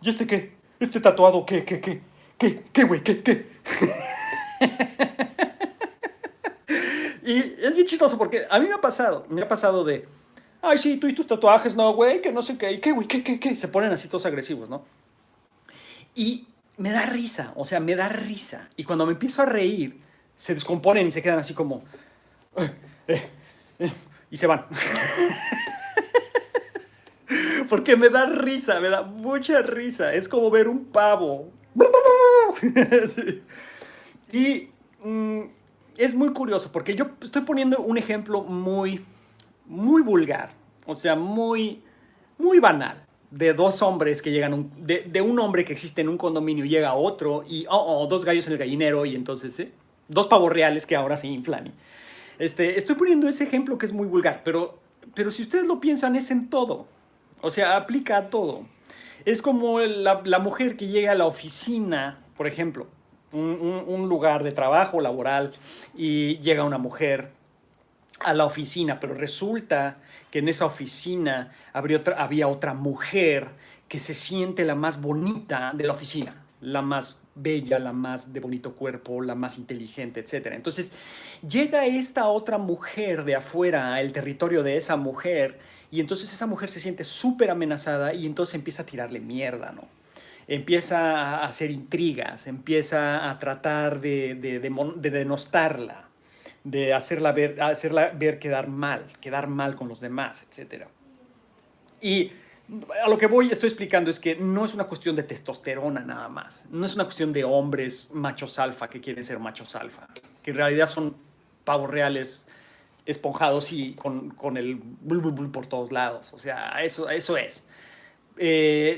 Speaker 1: ¿y este qué? ¿Este tatuado qué, güey? ¿Qué? Y es bien chistoso porque a mí me ha pasado de, ay, sí, tú y tus tatuajes, no, güey, que no sé qué, y qué, güey, qué. Se ponen así todos agresivos, ¿no? Y me da risa, o sea, me da risa. Y cuando me empiezo a reír, se descomponen y se quedan así como, eh, y se van. Porque me da risa, me da mucha risa. Es como ver un pavo. Sí. Y es muy curioso porque yo estoy poniendo un ejemplo muy, muy vulgar, o sea, muy, muy banal, de dos hombres que llegan, de un hombre que existe en un condominio y llega a otro y, dos gallos en el gallinero y entonces, ¿sí? Dos pavos reales que ahora se inflan. Estoy poniendo ese ejemplo que es muy vulgar, pero si ustedes lo piensan es en todo, o sea, aplica a todo. Es como la mujer que llega a la oficina, por ejemplo, un lugar de trabajo laboral y llega una mujer a la oficina, pero resulta que en esa oficina había otra mujer que se siente la más bonita de la oficina, la más bella, la más de bonito cuerpo, la más inteligente, etcétera. Entonces llega esta otra mujer de afuera al territorio de esa mujer y entonces esa mujer se siente súper amenazada y entonces empieza a tirarle mierda, ¿no? Empieza a hacer intrigas, empieza a tratar de denostarla, de hacerla ver quedar mal con los demás, etcétera. Y a lo que estoy explicando es que no es una cuestión de testosterona nada más, no es una cuestión de hombres machos alfa que quieren ser machos alfa, que en realidad son pavos reales esponjados y con el bul, bul, bul por todos lados, o sea, eso es.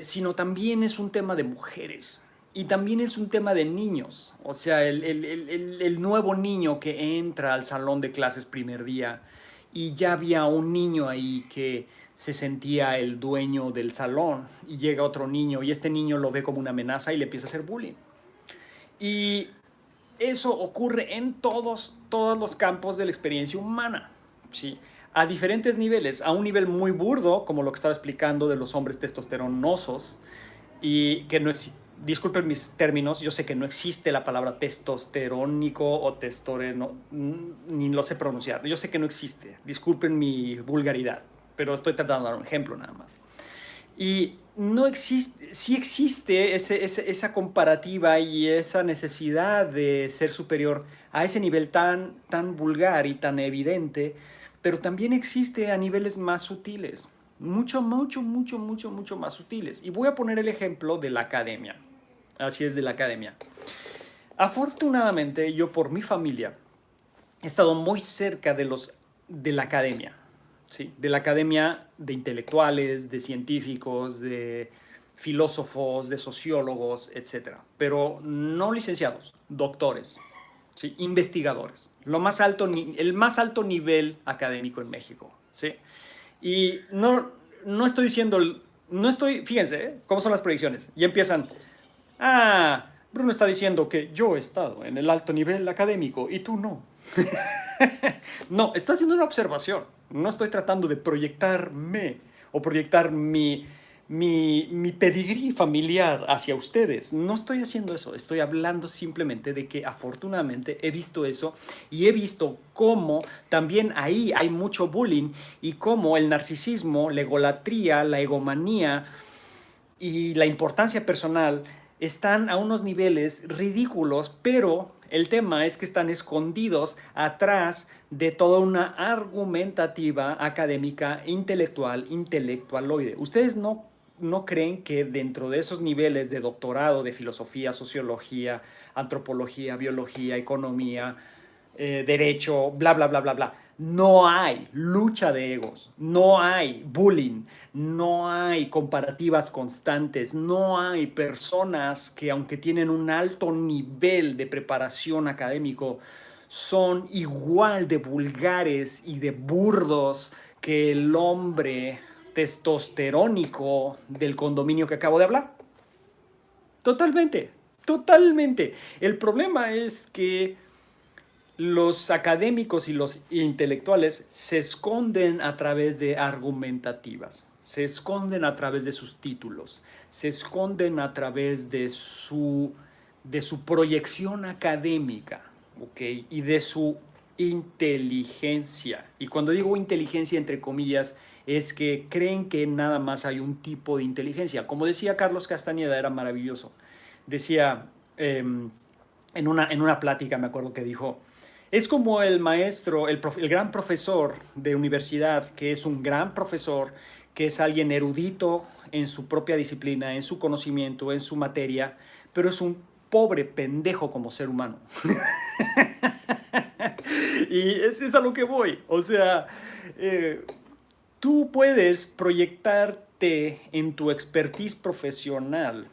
Speaker 1: Sino también es un tema de mujeres y también es un tema de niños, o sea, el nuevo niño que entra al salón de clases primer día y ya había un niño ahí que se sentía el dueño del salón y llega otro niño y este niño lo ve como una amenaza y le empieza a hacer bullying. Y eso ocurre en todos los campos de la experiencia humana, ¿sí? A diferentes niveles, a un nivel muy burdo, como lo que estaba explicando de los hombres testosteronosos, y que no disculpen mis términos, yo sé que no existe la palabra testosterónico o testoreno, ni lo sé pronunciar, yo sé que no existe, disculpen mi vulgaridad, pero estoy tratando de dar un ejemplo nada más. Y no existe, sí existe esa comparativa y esa necesidad de ser superior a ese nivel tan vulgar y tan evidente, pero también existe a niveles más sutiles, mucho más sutiles. Y voy a poner el ejemplo de la academia. Así es, de la academia. Afortunadamente, yo por mi familia he estado muy cerca de la academia. Sí, de la academia de intelectuales, de científicos, de filósofos, de sociólogos, etcétera. Pero no licenciados, doctores, ¿sí? Investigadores. El más alto nivel académico en México. ¿Sí? Y no estoy diciendo, fíjense, cómo son las predicciones. Y empiezan, Bruno está diciendo que yo he estado en el alto nivel académico y tú no. No, estoy haciendo una observación. No estoy tratando de proyectarme o proyectar mi pedigrí familiar hacia ustedes. No estoy haciendo eso. Estoy hablando simplemente de que afortunadamente he visto eso y he visto cómo también ahí hay mucho bullying y cómo el narcisismo, la egolatría, la egomanía y la importancia personal están a unos niveles ridículos, pero El tema es que están escondidos atrás de toda una argumentativa académica, intelectual, intelectualoide. ¿Ustedes no creen que dentro de esos niveles de doctorado de filosofía, sociología, antropología, biología, economía, derecho, bla, bla, bla, bla, bla, no hay lucha de egos, no hay bullying, no hay comparativas constantes, no hay personas que aunque tienen un alto nivel de preparación académico, son igual de vulgares y de burdos que el hombre testosterónico del condominio que acabo de hablar? Totalmente, totalmente. El problema es que los académicos y los intelectuales se esconden a través de argumentativas, se esconden a través de sus títulos, se esconden a través de su proyección académica, ¿ok? Y de su inteligencia. Y cuando digo inteligencia, entre comillas, es que creen que nada más hay un tipo de inteligencia. Como decía Carlos Castañeda, era maravilloso. Decía, en una plática, me acuerdo que dijo, es como el maestro, el gran profesor de universidad, que es un gran profesor, que es alguien erudito en su propia disciplina, en su conocimiento, en su materia, pero es un pobre pendejo como ser humano. Y es a lo que voy. O sea, tú puedes proyectarte en tu expertise profesional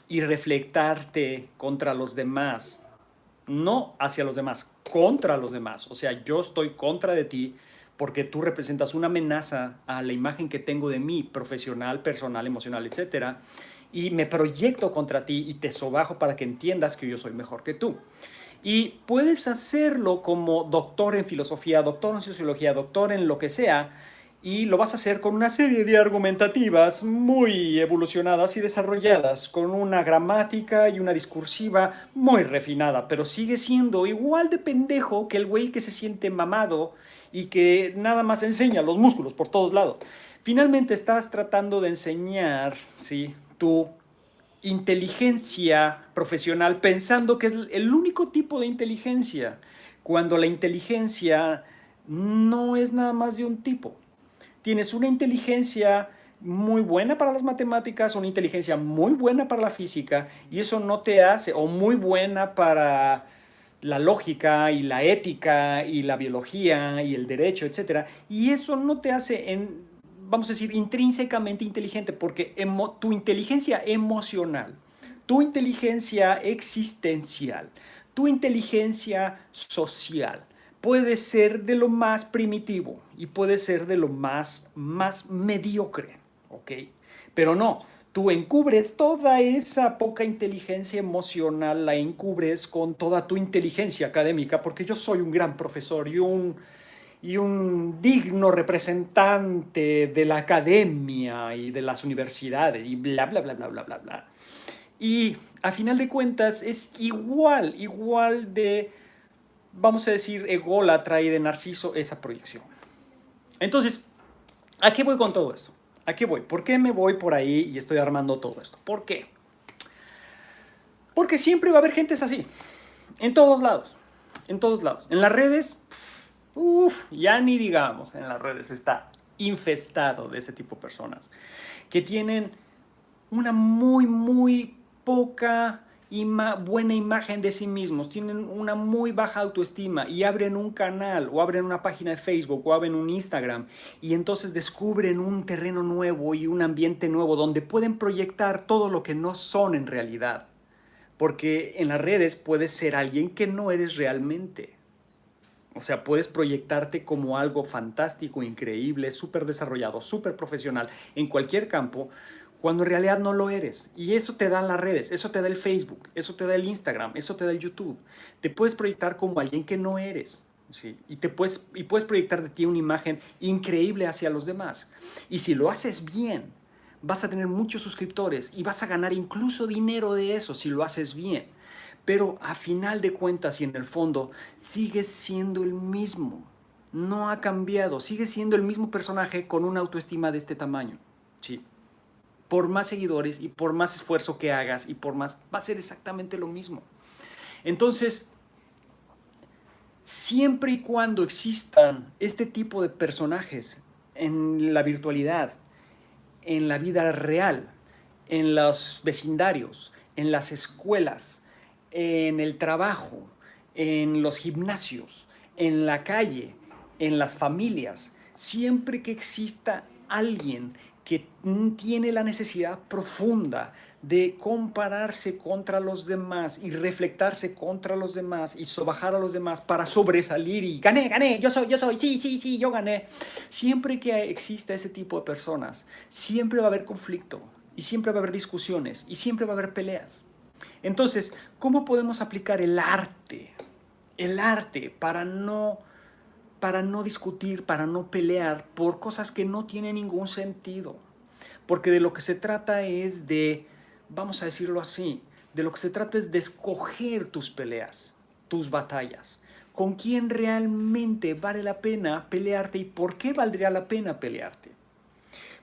Speaker 1: y reflectarte contra los demás, no hacia los demás, contra los demás. O sea, yo estoy contra de ti porque tú representas una amenaza a la imagen que tengo de mí, profesional, personal, emocional, etcétera, y me proyecto contra ti y te sobajo para que entiendas que yo soy mejor que tú. Y puedes hacerlo como doctor en filosofía, doctor en sociología, doctor en lo que sea, y lo vas a hacer con una serie de argumentativas muy evolucionadas y desarrolladas, con una gramática y una discursiva muy refinada, pero sigue siendo igual de pendejo que el güey que se siente mamado y que nada más enseña los músculos por todos lados. Finalmente estás tratando de enseñar, ¿sí?, tu inteligencia profesional pensando que es el único tipo de inteligencia, cuando la inteligencia no es nada más de un tipo. Tienes una inteligencia muy buena para las matemáticas, una inteligencia muy buena para la física, y eso no te hace, o muy buena para la lógica y la ética y la biología y el derecho, etcétera, y eso no te hace, vamos a decir, intrínsecamente inteligente, porque tu inteligencia emocional, tu inteligencia existencial, tu inteligencia social, puede ser de lo más primitivo y puede ser de lo más mediocre, ¿ok? Pero no, tú encubres toda esa poca inteligencia emocional, la encubres con toda tu inteligencia académica, porque yo soy un gran profesor y un digno representante de la academia y de las universidades y bla, bla, bla, bla, bla, bla, bla. Y a final de cuentas es igual de, vamos a decir, ególatra y de narciso esa proyección. Entonces, ¿a qué voy con todo esto? ¿A qué voy? ¿Por qué me voy por ahí y estoy armando todo esto? ¿Por qué? Porque siempre va a haber gentes así, en todos lados, en todos lados. En las redes, ya ni digamos, en las redes está infestado de ese tipo de personas que tienen una muy poca buena imagen de sí mismos, tienen una muy baja autoestima y abren un canal o abren una página de Facebook o abren un Instagram y entonces descubren un terreno nuevo y un ambiente nuevo donde pueden proyectar todo lo que no son en realidad. Porque en las redes puedes ser alguien que no eres realmente. O sea, puedes proyectarte como algo fantástico, increíble, súper desarrollado, súper profesional en cualquier campo, cuando en realidad no lo eres. Y eso te dan las redes, eso te da el Facebook, eso te da el Instagram, eso te da el YouTube. Te puedes proyectar como alguien que no eres. ¿Sí? Y puedes proyectar de ti una imagen increíble hacia los demás. Y si lo haces bien, vas a tener muchos suscriptores y vas a ganar incluso dinero de eso si lo haces bien. Pero a final de cuentas y en el fondo, sigues siendo el mismo. No ha cambiado. Sigue siendo el mismo personaje con una autoestima de este tamaño. ¿Sí? Por más seguidores y por más esfuerzo que hagas y por más, va a ser exactamente lo mismo. Entonces, Siempre y cuando existan este tipo de personajes en la virtualidad, en la vida real, en los vecindarios, en las escuelas, en el trabajo, en los gimnasios, en la calle, en las familias, siempre que exista alguien que tiene la necesidad profunda de compararse contra los demás y reflectarse contra los demás y sobajar a los demás para sobresalir y gané, yo soy, sí, yo gané. Siempre que exista ese tipo de personas, siempre va a haber conflicto y siempre va a haber discusiones y siempre va a haber peleas. Entonces, ¿cómo podemos aplicar el arte? El arte para no discutir, para no pelear por cosas que no tienen ningún sentido. Porque de lo que se trata es de, vamos a decirlo así, de lo que se trata es de escoger tus peleas, tus batallas. ¿Con quién realmente vale la pena pelearte y por qué valdría la pena pelearte?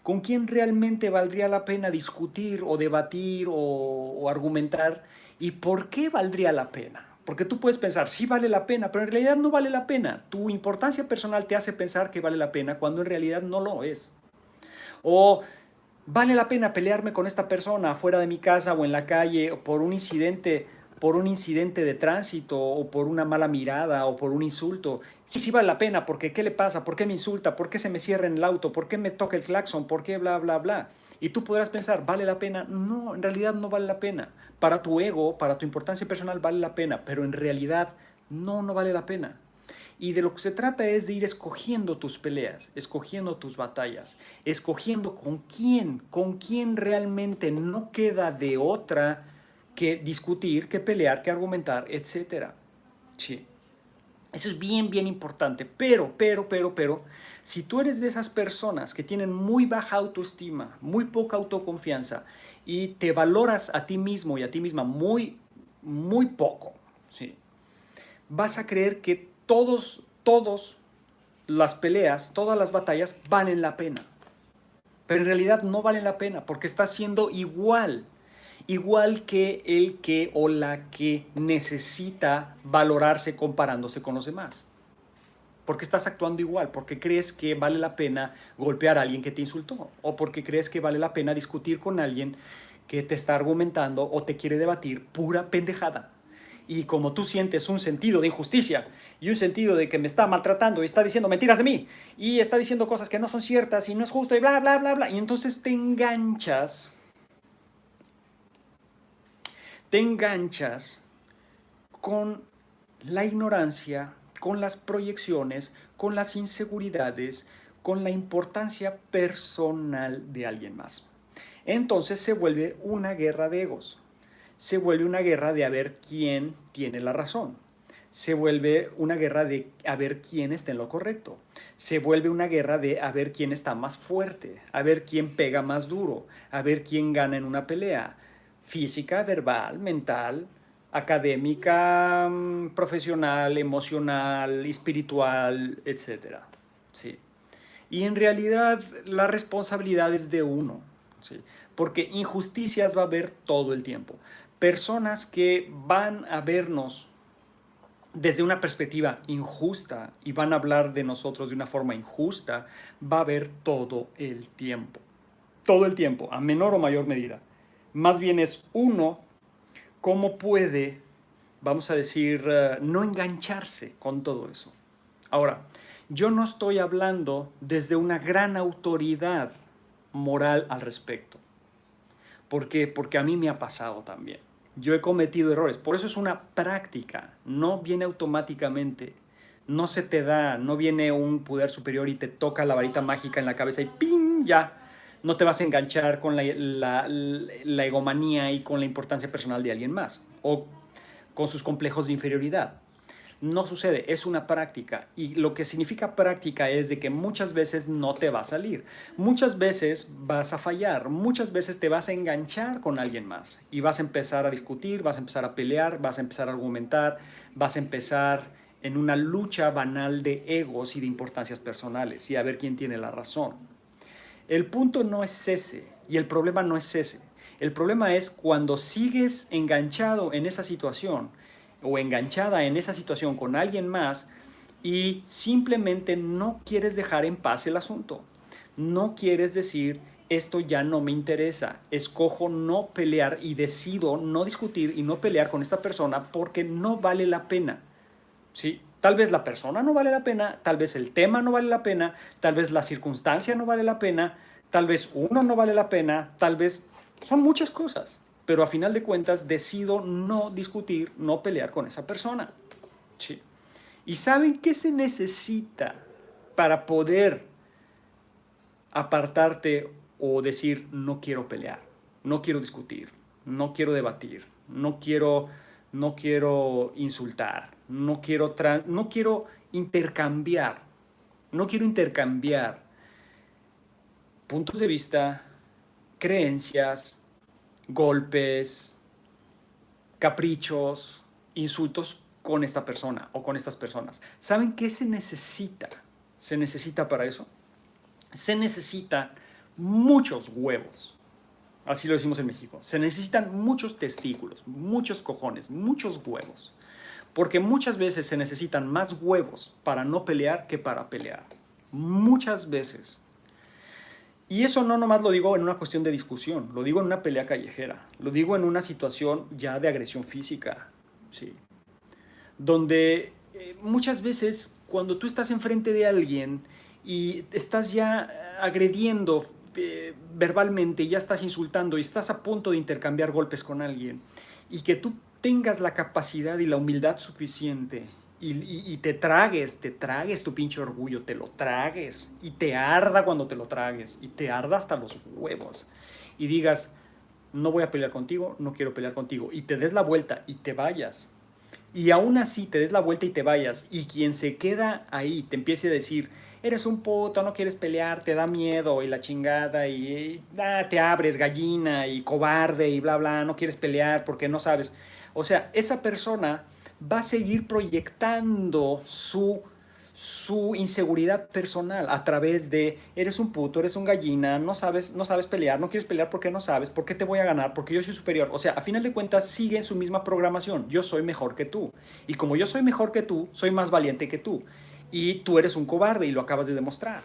Speaker 1: ¿Con quién realmente valdría la pena discutir o debatir o argumentar? ¿Y por qué valdría la pena? Porque tú puedes pensar, sí vale la pena, pero en realidad no vale la pena. Tu importancia personal te hace pensar que vale la pena cuando en realidad no lo es. O vale la pena pelearme con esta persona fuera de mi casa o en la calle por un incidente de tránsito o por una mala mirada o por un insulto. Sí, sí vale la pena porque ¿qué le pasa? ¿Por qué me insulta? ¿Por qué se me cierra en el auto? ¿Por qué me toca el claxon? ¿Por qué bla, bla, bla? Y tú podrás pensar, ¿vale la pena? No, en realidad no vale la pena. Para tu ego, para tu importancia personal vale la pena, pero en realidad no vale la pena. Y de lo que se trata es de ir escogiendo tus peleas, escogiendo tus batallas, escogiendo con quién realmente no queda de otra que discutir, que pelear, que argumentar, etcétera. Sí. Eso es bien, bien importante. Pero, si tú eres de esas personas que tienen muy baja autoestima, muy poca autoconfianza y te valoras a ti mismo y a ti misma muy, muy poco, ¿sí? Vas a creer que todos las peleas, todas las batallas valen la pena. Pero en realidad no valen la pena porque estás siendo igual que el que o la que necesita valorarse comparándose con los demás. Porque estás actuando igual, porque crees que vale la pena golpear a alguien que te insultó, o porque crees que vale la pena discutir con alguien que te está argumentando o te quiere debatir pura pendejada. Y como tú sientes un sentido de injusticia y un sentido de que me está maltratando y está diciendo mentiras de mí y está diciendo cosas que no son ciertas y no es justo y bla, bla, bla, bla, y entonces te enganchas con la ignorancia, con las proyecciones, con las inseguridades, con la importancia personal de alguien más. Entonces se vuelve una guerra de egos, se vuelve una guerra de a ver quién tiene la razón, se vuelve una guerra de a ver quién está en lo correcto, se vuelve una guerra de a ver quién está más fuerte, a ver quién pega más duro, a ver quién gana en una pelea física, verbal, mental, académica, profesional, emocional, espiritual, etcétera. Sí. Y en realidad la responsabilidad es de uno, ¿sí? Porque injusticias va a haber todo el tiempo. Personas que van a vernos desde una perspectiva injusta y van a hablar de nosotros de una forma injusta, va a haber todo el tiempo. Todo el tiempo, a menor o mayor medida. Más bien es uno cómo puede, vamos a decir, no engancharse con todo eso. Ahora, yo no estoy hablando desde una gran autoridad moral al respecto. ¿Por qué? Porque a mí me ha pasado también. Yo he cometido errores. Por eso es una práctica. No viene automáticamente. No se te da, no viene un poder superior y te toca la varita mágica en la cabeza y ¡pim! Ya. No te vas a enganchar con la egomanía y con la importancia personal de alguien más. O con sus complejos de inferioridad. No sucede, es una práctica. Y lo que significa práctica es de que muchas veces no te va a salir. Muchas veces vas a fallar. Muchas veces te vas a enganchar con alguien más. Y vas a empezar a discutir, vas a empezar a pelear, vas a empezar a argumentar, vas a empezar en una lucha banal de egos y de importancias personales y a ver quién tiene la razón. El punto no es ese y el problema no es ese. El problema es cuando sigues enganchado en esa situación o enganchada en esa situación con alguien más y simplemente no quieres dejar en paz el asunto. No quieres decir, esto ya no me interesa, escojo no pelear y decido no discutir y no pelear con esta persona porque no vale la pena. ¿Sí? Tal vez la persona no vale la pena, tal vez el tema no vale la pena, tal vez la circunstancia no vale la pena, tal vez uno no vale la pena, tal vez son muchas cosas, pero a final de cuentas decido no discutir, no pelear con esa persona. ¿Sí? ¿Y saben qué se necesita para poder apartarte o decir no quiero pelear, no quiero discutir, no quiero debatir, no quiero insultar, no quiero intercambiar, no quiero intercambiar puntos de vista, creencias, golpes, caprichos, insultos con esta persona o con estas personas? ¿Saben qué se necesita? ¿Se necesita para eso? Se necesitan muchos huevos. Así lo decimos en México. Se necesitan muchos testículos, muchos cojones, muchos huevos. Porque muchas veces se necesitan más huevos para no pelear que para pelear. Muchas veces. Y eso no nomás lo digo en una cuestión de discusión, lo digo en una pelea callejera, lo digo en una situación ya de agresión física, ¿sí? Donde muchas veces cuando tú estás enfrente de alguien y estás ya agrediendo verbalmente, ya estás insultando y estás a punto de intercambiar golpes con alguien y que tú tengas la capacidad y la humildad suficiente y te tragues tu pinche orgullo, te lo tragues y te arda cuando te lo tragues y te arda hasta los huevos y digas, no voy a pelear contigo, no quiero pelear contigo, y te des la vuelta y te vayas. Y aún así te des la vuelta y te vayas, y quien se queda ahí te empiece a decir, eres un puto, no quieres pelear, te da miedo y la chingada, y te abres gallina y cobarde y bla bla, no quieres pelear porque no sabes. O sea, esa persona va a seguir proyectando su inseguridad personal a través de eres un puto, eres un gallina, no sabes pelear, no quieres pelear porque no sabes, ¿por qué te voy a ganar? Porque yo soy superior. O sea, a final de cuentas sigue su misma programación, yo soy mejor que tú. Y como yo soy mejor que tú, soy más valiente que tú. Y tú eres un cobarde y lo acabas de demostrar.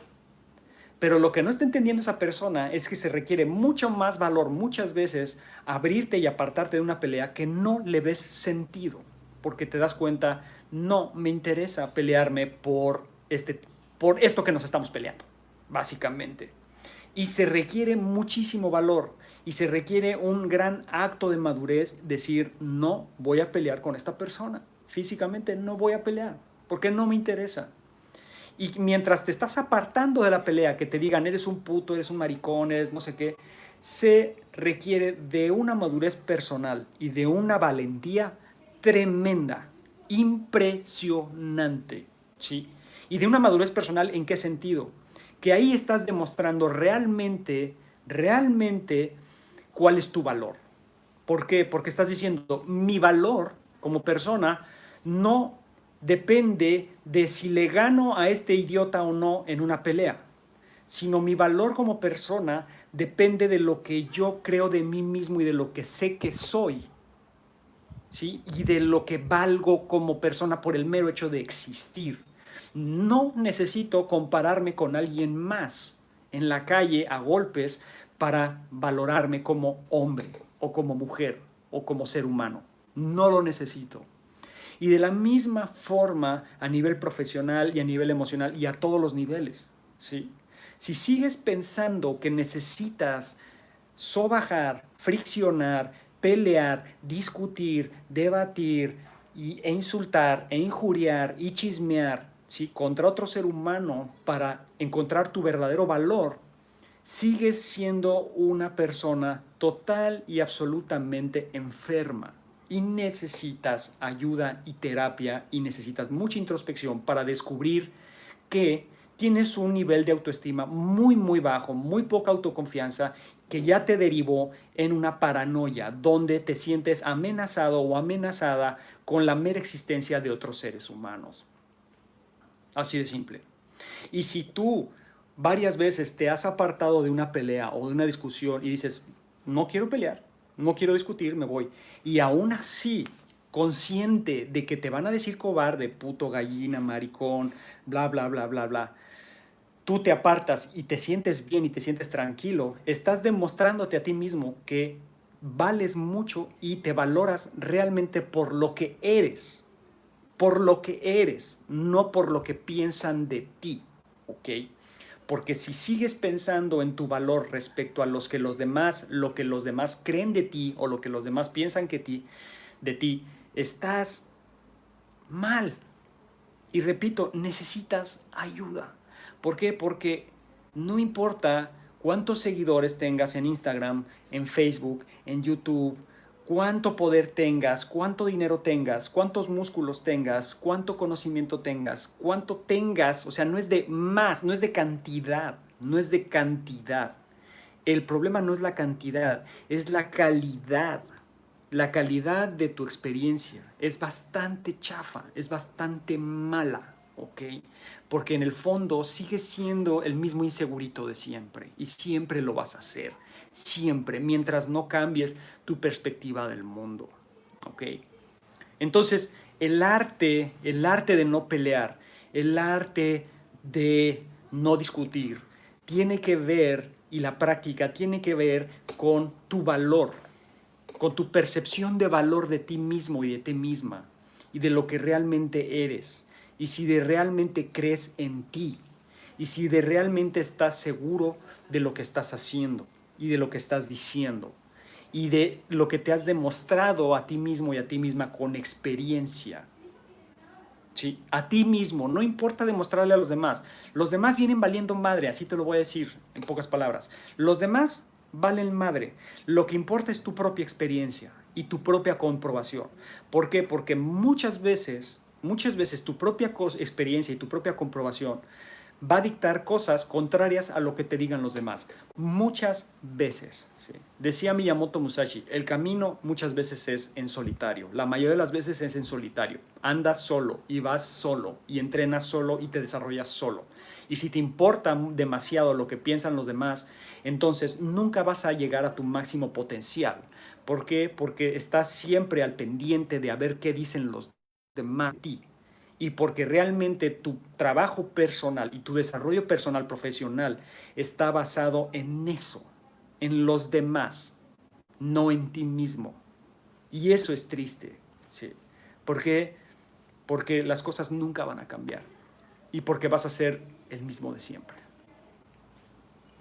Speaker 1: Pero lo que no está entendiendo esa persona es que se requiere mucho más valor muchas veces abrirte y apartarte de una pelea que no le ves sentido, porque te das cuenta, no me interesa pelearme por esto que nos estamos peleando, básicamente. Y se requiere muchísimo valor y se requiere un gran acto de madurez decir, no voy a pelear con esta persona, físicamente no voy a pelear, porque no me interesa. Y mientras te estás apartando de la pelea, que te digan, eres un puto, eres un maricón, eres no sé qué, se requiere de una madurez personal y de una valentía tremenda, impresionante, ¿sí? Y de una madurez personal, ¿en qué sentido? Que ahí estás demostrando realmente cuál es tu valor. ¿Por qué? Porque estás diciendo, mi valor como persona no depende de si le gano a este idiota o no en una pelea, sino mi valor como persona depende de lo que yo creo de mí mismo y de lo que sé que soy, ¿sí? Y de lo que valgo como persona por el mero hecho de existir. No necesito compararme con alguien más en la calle a golpes para valorarme como hombre o como mujer o como ser humano. No lo necesito. Y de la misma forma a nivel profesional y a nivel emocional y a todos los niveles, ¿sí? Si sigues pensando que necesitas sobajar, friccionar, pelear, discutir, debatir e insultar e injuriar y chismear, ¿sí?, contra otro ser humano para encontrar tu verdadero valor, sigues siendo una persona total y absolutamente enferma. Y necesitas ayuda y terapia y necesitas mucha introspección para descubrir que tienes un nivel de autoestima muy, muy bajo, muy poca autoconfianza, que ya te derivó en una paranoia donde te sientes amenazado o amenazada con la mera existencia de otros seres humanos. Así de simple. Y si tú varias veces te has apartado de una pelea o de una discusión y dices, no quiero pelear, no quiero discutir, me voy, y aún así consciente de que te van a decir cobarde, puto, gallina, maricón, bla, bla, bla, bla, bla, tú te apartas y te sientes bien y te sientes tranquilo, estás demostrándote a ti mismo que vales mucho y te valoras realmente por lo que eres, no por lo que piensan de ti, ¿ok? Porque si sigues pensando en tu valor respecto a lo que los demás creen de ti o lo que los demás piensan de ti, estás mal. Y repito, necesitas ayuda. ¿Por qué? Porque no importa cuántos seguidores tengas en Instagram, en Facebook, en YouTube, cuánto poder tengas, cuánto dinero tengas, cuántos músculos tengas, cuánto conocimiento tengas, cuánto tengas, o sea, no es de más, no es de cantidad, no es de cantidad. El problema no es la cantidad, es la calidad. La calidad de tu experiencia es bastante chafa, es bastante mala, ¿ok? Porque en el fondo sigues siendo el mismo insegurito de siempre y siempre lo vas a hacer, siempre, mientras no cambies tu perspectiva del mundo, ¿ok? Entonces, el arte de no pelear, el arte de no discutir, tiene que ver, y la práctica tiene que ver con tu valor, con tu percepción de valor de ti mismo y de ti misma y de lo que realmente eres y si de realmente crees en ti y si de realmente estás seguro de lo que estás haciendo y de lo que estás diciendo y de lo que te has demostrado a ti mismo y a ti misma con experiencia. ¿Sí? A ti mismo, no importa demostrarle a los demás. Los demás vienen valiendo madre, así te lo voy a decir en pocas palabras. Los demás valen madre. Lo que importa es tu propia experiencia y tu propia comprobación. ¿Por qué? Porque muchas veces tu propia experiencia y tu propia comprobación va a dictar cosas contrarias a lo que te digan los demás. Muchas veces. ¿Sí? Decía Miyamoto Musashi, el camino muchas veces es en solitario. La mayoría de las veces es en solitario. Andas solo y vas solo y entrenas solo y te desarrollas solo. Y si te importa demasiado lo que piensan los demás, entonces nunca vas a llegar a tu máximo potencial. ¿Por qué? Porque estás siempre al pendiente de a ver qué dicen los demás de ti y porque realmente tu trabajo personal y tu desarrollo personal profesional está basado en eso, en los demás, no en ti mismo. Y eso es triste, ¿sí? ¿Por qué? Porque las cosas nunca van a cambiar y porque vas a ser el mismo de siempre.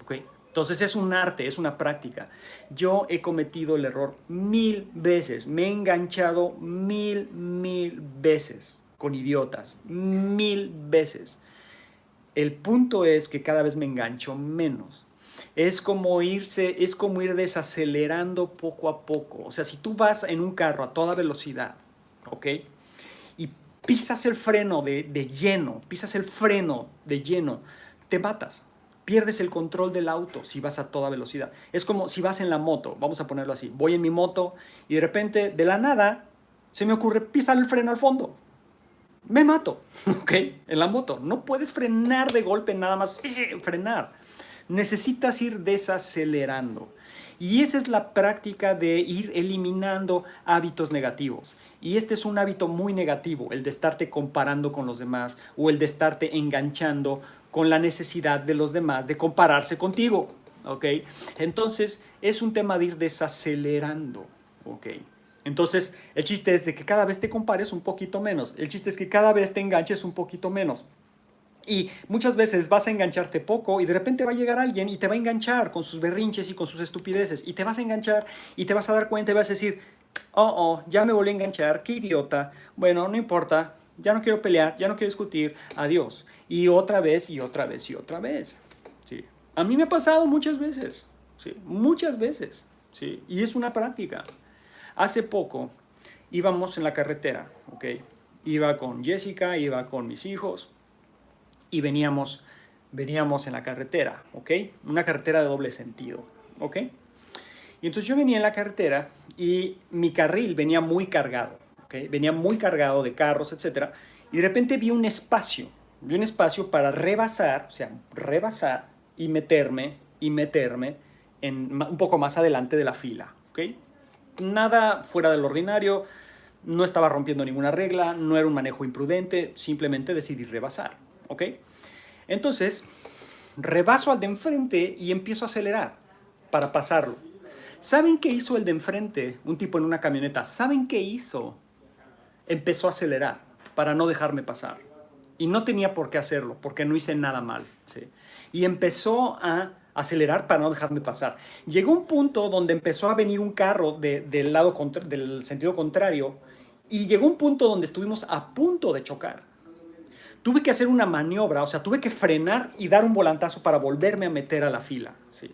Speaker 1: ¿Ok? Entonces es un arte, es una práctica. Yo he cometido el error 1000 veces, me he enganchado mil veces con idiotas, 1000 veces. El punto es que cada vez me engancho menos. Es como ir desacelerando poco a poco. O sea, si tú vas en un carro a toda velocidad, ¿ok? Y pisas el freno pisas el freno de lleno, te matas. Pierdes el control del auto si vas a toda velocidad. Es como si vas en la moto, vamos a ponerlo así. Voy en mi moto y de repente, de la nada, se me ocurre pisar el freno al fondo. Me mato, ¿ok? En la moto. No puedes frenar de golpe, nada más frenar. Necesitas ir desacelerando. Y esa es la práctica de ir eliminando hábitos negativos. Y este es un hábito muy negativo, el de estarte comparando con los demás o el de estarte enganchando con la necesidad de los demás de compararse contigo, ¿ok? Entonces, es un tema de ir desacelerando, ¿ok? Entonces, el chiste es de que cada vez te compares un poquito menos. El chiste es que cada vez te enganches un poquito menos. Y muchas veces vas a engancharte poco y de repente va a llegar alguien y te va a enganchar con sus berrinches y con sus estupideces. Y te vas a enganchar y te vas a dar cuenta y vas a decir, ya me volví a enganchar, qué idiota. Bueno, no importa, ya no quiero pelear, ya no quiero discutir, adiós. Y otra vez y otra vez y otra vez. ¿Sí? A mí me ha pasado muchas veces, ¿sí? Muchas veces, ¿sí? Y es una práctica. Hace poco íbamos en la carretera, ¿ok? Iba con Jessica, iba con mis hijos y veníamos en la carretera, ¿ok? Una carretera de doble sentido, ¿ok? Y entonces yo venía en la carretera y mi carril venía muy cargado, ¿ok? Venía muy cargado de carros, etcétera. Y de repente vi un espacio para rebasar, o sea, rebasar y meterme un poco más adelante de la fila, ¿ok? Nada fuera del ordinario, No estaba rompiendo ninguna regla, no era un manejo imprudente, simplemente decidí rebasar, ¿ok? Entonces, rebaso al de enfrente y empiezo a acelerar para pasarlo. ¿Saben qué hizo el de enfrente? Un tipo en una camioneta. ¿Saben qué hizo? Empezó a acelerar para no dejarme pasar. Y no tenía por qué hacerlo, porque no hice nada mal, ¿sí? Y empezó a acelerar para no dejarme pasar. Llegó un punto donde empezó a venir un carro del sentido contrario y llegó un punto donde estuvimos a punto de chocar. Tuve que hacer una maniobra, o sea, tuve que frenar y dar un volantazo para volverme a meter a la fila, ¿sí?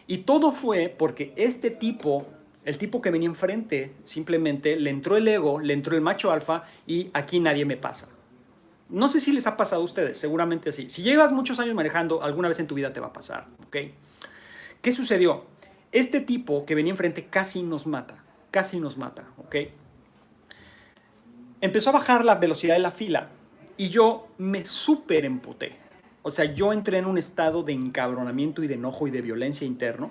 Speaker 1: Y todo fue porque este tipo, el tipo que venía enfrente, simplemente le entró el ego, le entró el macho alfa y aquí nadie me pasa. No sé si les ha pasado a ustedes, seguramente sí. Si llevas muchos años manejando, alguna vez en tu vida te va a pasar, ¿ok? ¿Qué sucedió? Este tipo que venía enfrente casi nos mata, ¿ok? Empezó a bajar la velocidad de la fila y yo me súper emputé. O sea, yo entré en un estado de encabronamiento y de enojo y de violencia interno,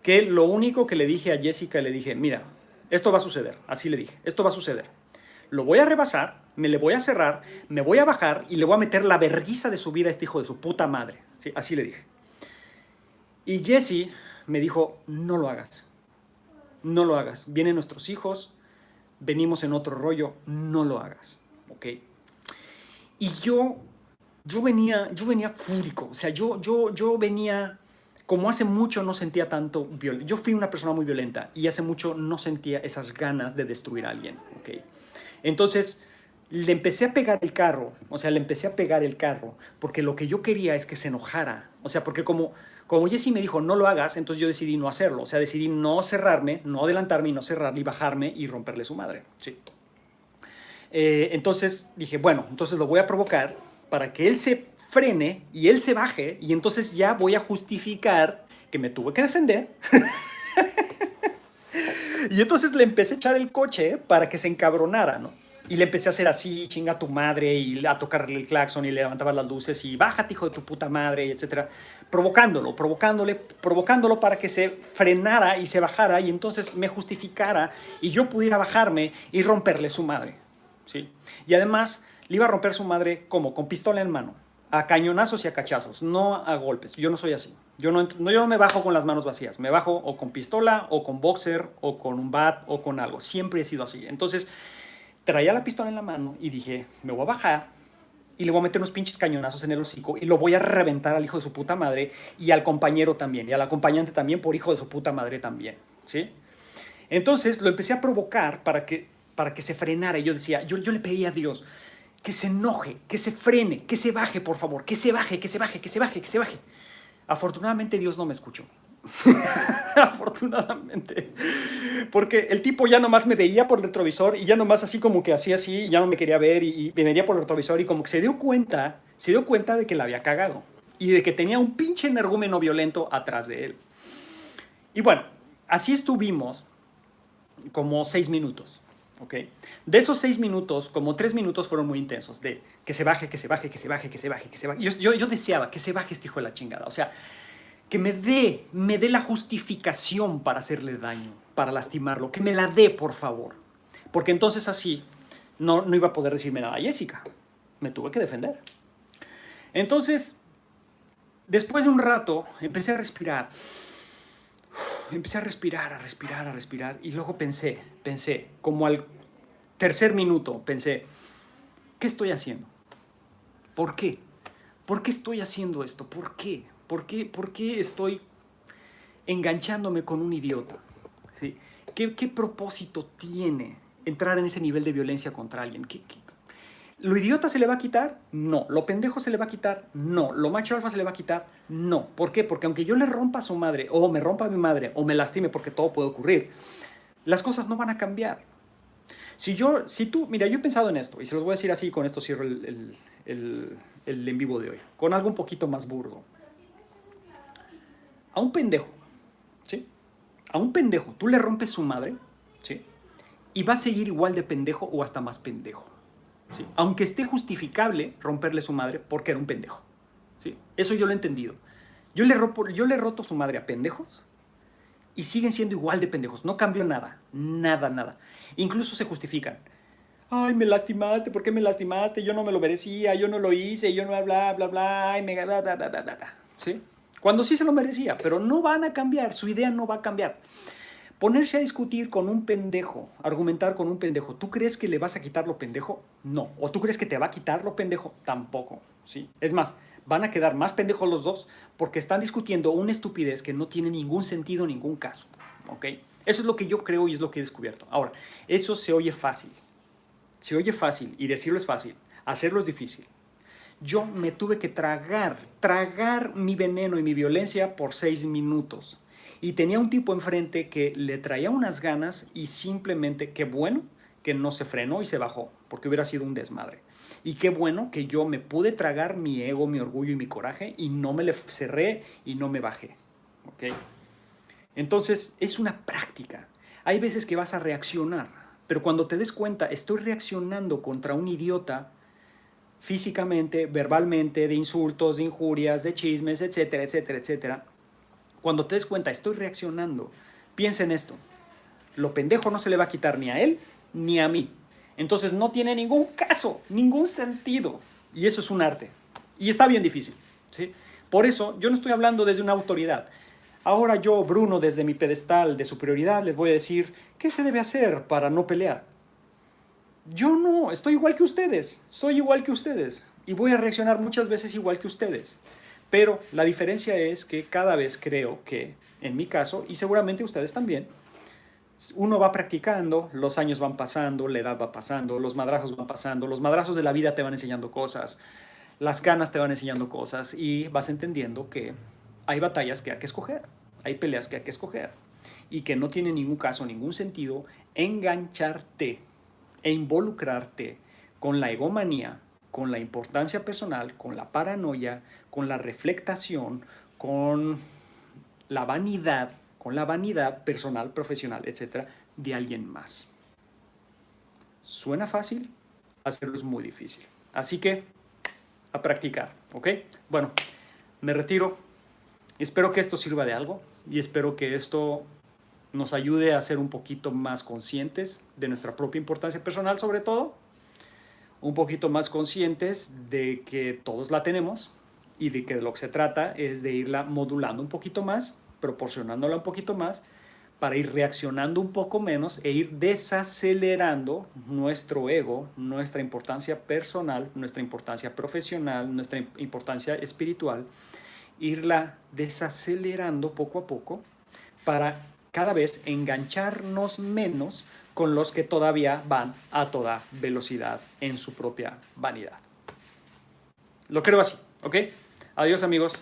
Speaker 1: que lo único que le dije a Jessica, le dije, mira, esto va a suceder, así le dije, esto va a suceder. Lo voy a rebasar, me le voy a cerrar, me voy a bajar y le voy a meter la vergüenza de su vida a este hijo de su puta madre. ¿Sí? Así le dije. Y Jessie me dijo, no lo hagas, no lo hagas. Vienen nuestros hijos, venimos en otro rollo, no lo hagas, ¿ok? Y yo venía fúrico, o sea, yo venía, como hace mucho no sentía tanto violencia. Yo fui una persona muy violenta y hace mucho no sentía esas ganas de destruir a alguien, ¿ok? Entonces, le empecé a pegar el carro, o sea, le empecé a pegar el carro, porque lo que yo quería es que se enojara, o sea, porque como Jessie me dijo, no lo hagas, entonces yo decidí no hacerlo, o sea, decidí no cerrarme, no adelantarme y no cerrarle y bajarme y romperle su madre, sí. Entonces dije, bueno, entonces lo voy a provocar para que él se frene y él se baje y entonces ya voy a justificar que me tuve que defender. Y entonces le empecé a echar el coche para que se encabronara, ¿no? Y le empecé a hacer así, chinga tu madre, y a tocarle el claxon, y le levantaba las luces, y bájate, hijo de tu puta madre, etcétera. Provocándolo para que se frenara y se bajara, y entonces me justificara, y yo pudiera bajarme y romperle su madre, ¿sí? Y además, le iba a romper su madre, ¿cómo? Con pistola en mano, a cañonazos y a cachazos, no a golpes. Yo no soy así. Yo no me bajo con las manos vacías. Me bajo o con pistola, o con boxer, o con un bat, o con algo. Siempre he sido así. Entonces, traía la pistola en la mano y dije, me voy a bajar y le voy a meter unos pinches cañonazos en el hocico y lo voy a reventar al hijo de su puta madre y al compañero también, y al acompañante también por hijo de su puta madre también, ¿sí? Entonces, lo empecé a provocar para que se frenara. Y yo decía, yo le pedí a Dios que se enoje, que se frene, que se baje, por favor, que se baje, que se baje, que se baje, que se baje. Afortunadamente Dios no me escuchó. Afortunadamente. Porque el tipo ya nomás me veía por el retrovisor y ya nomás así como que hacía así, y ya no me quería ver y me veía por el retrovisor y como que se dio cuenta de que la había cagado y de que tenía un pinche energúmeno violento atrás de él. Y bueno, así estuvimos como 6 minutos. ¿Okay? De esos 6 minutos, como 3 minutos fueron muy intensos, de que se baje, que se baje, que se baje, que se baje, que se baje. Yo deseaba que se baje este hijo de la chingada, o sea, que me dé la justificación para hacerle daño, para lastimarlo, que me la dé, por favor. Porque entonces así no iba a poder decirme nada a Jessica. Me tuve que defender. Entonces, después de un rato, empecé a respirar. Empecé a respirar, y luego pensé, como al tercer minuto, pensé, ¿qué estoy haciendo? ¿Por qué? ¿Por qué estoy haciendo esto? ¿Por qué? ¿Por qué estoy enganchándome con un idiota? ¿Sí? ¿Qué propósito tiene entrar en ese nivel de violencia contra alguien? ¿Lo idiota se le va a quitar? No. ¿Lo pendejo se le va a quitar? No. ¿Lo macho alfa se le va a quitar? No. ¿Por qué? Porque aunque yo le rompa a su madre, o me rompa a mi madre, o me lastime, porque todo puede ocurrir, las cosas no van a cambiar. Si tú, mira, yo he pensado en esto, y se los voy a decir así, con esto cierro el en vivo de hoy, con algo un poquito más burdo. A un pendejo, ¿sí? A un pendejo, tú le rompes su madre, ¿sí? Y va a seguir igual de pendejo o hasta más pendejo. ¿Sí? Aunque esté justificable romperle su madre porque era un pendejo, ¿sí? Eso yo lo he entendido. Yo le he roto su madre a pendejos y siguen siendo igual de pendejos. No cambió nada, nada, nada. Incluso se justifican. Ay, me lastimaste, ¿por qué me lastimaste? Yo no me lo merecía, yo no lo hice, yo no bla, bla, bla, ay, me bla, bla, bla, bla, bla. ¿Sí? Cuando sí se lo merecía, pero no van a cambiar, su idea no va a cambiar. Ponerse a discutir con un pendejo, argumentar con un pendejo, ¿tú crees que le vas a quitar lo pendejo? No. ¿O tú crees que te va a quitar lo pendejo? Tampoco. ¿Sí? Es más, van a quedar más pendejos los dos porque están discutiendo una estupidez que no tiene ningún sentido, ningún caso. ¿Ok? Eso es lo que yo creo y es lo que he descubierto. Ahora, eso se oye fácil. Se oye fácil y decirlo es fácil. Hacerlo es difícil. Yo me tuve que tragar mi veneno y mi violencia por 6 minutos. Y tenía un tipo enfrente que le traía unas ganas y simplemente, qué bueno que no se frenó y se bajó, porque hubiera sido un desmadre. Y qué bueno que yo me pude tragar mi ego, mi orgullo y mi coraje y no me le cerré y no me bajé. ¿Ok? Entonces, es una práctica. Hay veces que vas a reaccionar, pero cuando te des cuenta, estoy reaccionando contra un idiota físicamente, verbalmente, de insultos, de injurias, de chismes, etcétera, etcétera, etcétera. Cuando te des cuenta, estoy reaccionando. Piensa en esto. Lo pendejo no se le va a quitar ni a él ni a mí. Entonces no tiene ningún caso, ningún sentido. Y eso es un arte. Y está bien difícil. ¿Sí? Por eso yo no estoy hablando desde una autoridad. Ahora yo, Bruno, desde mi pedestal de superioridad, les voy a decir qué se debe hacer para no pelear. Yo no, estoy igual que ustedes, soy igual que ustedes y voy a reaccionar muchas veces igual que ustedes. Pero la diferencia es que cada vez creo que, en mi caso, y seguramente ustedes también, uno va practicando, los años van pasando, la edad va pasando, los madrazos van pasando, los madrazos de la vida te van enseñando cosas, las canas te van enseñando cosas y vas entendiendo que hay batallas que hay que escoger, hay peleas que hay que escoger y que no tiene ningún caso, ningún sentido engancharte e involucrarte con la egomanía, con la importancia personal, con la paranoia, con la reflectación, con la vanidad personal, profesional, etcétera, de alguien más. ¿Suena fácil? Hacerlo es muy difícil. Así que, a practicar, ¿ok? Bueno, me retiro. Espero que esto sirva de algo y espero que esto nos ayude a ser un poquito más conscientes de nuestra propia importancia personal, sobre todo, un poquito más conscientes de que todos la tenemos y de que de lo que se trata es de irla modulando un poquito más, proporcionándola un poquito más, para ir reaccionando un poco menos e ir desacelerando nuestro ego, nuestra importancia personal, nuestra importancia profesional, nuestra importancia espiritual, irla desacelerando poco a poco para cada vez engancharnos menos con los que todavía van a toda velocidad en su propia vanidad. Lo creo así, ¿ok? Adiós, amigos.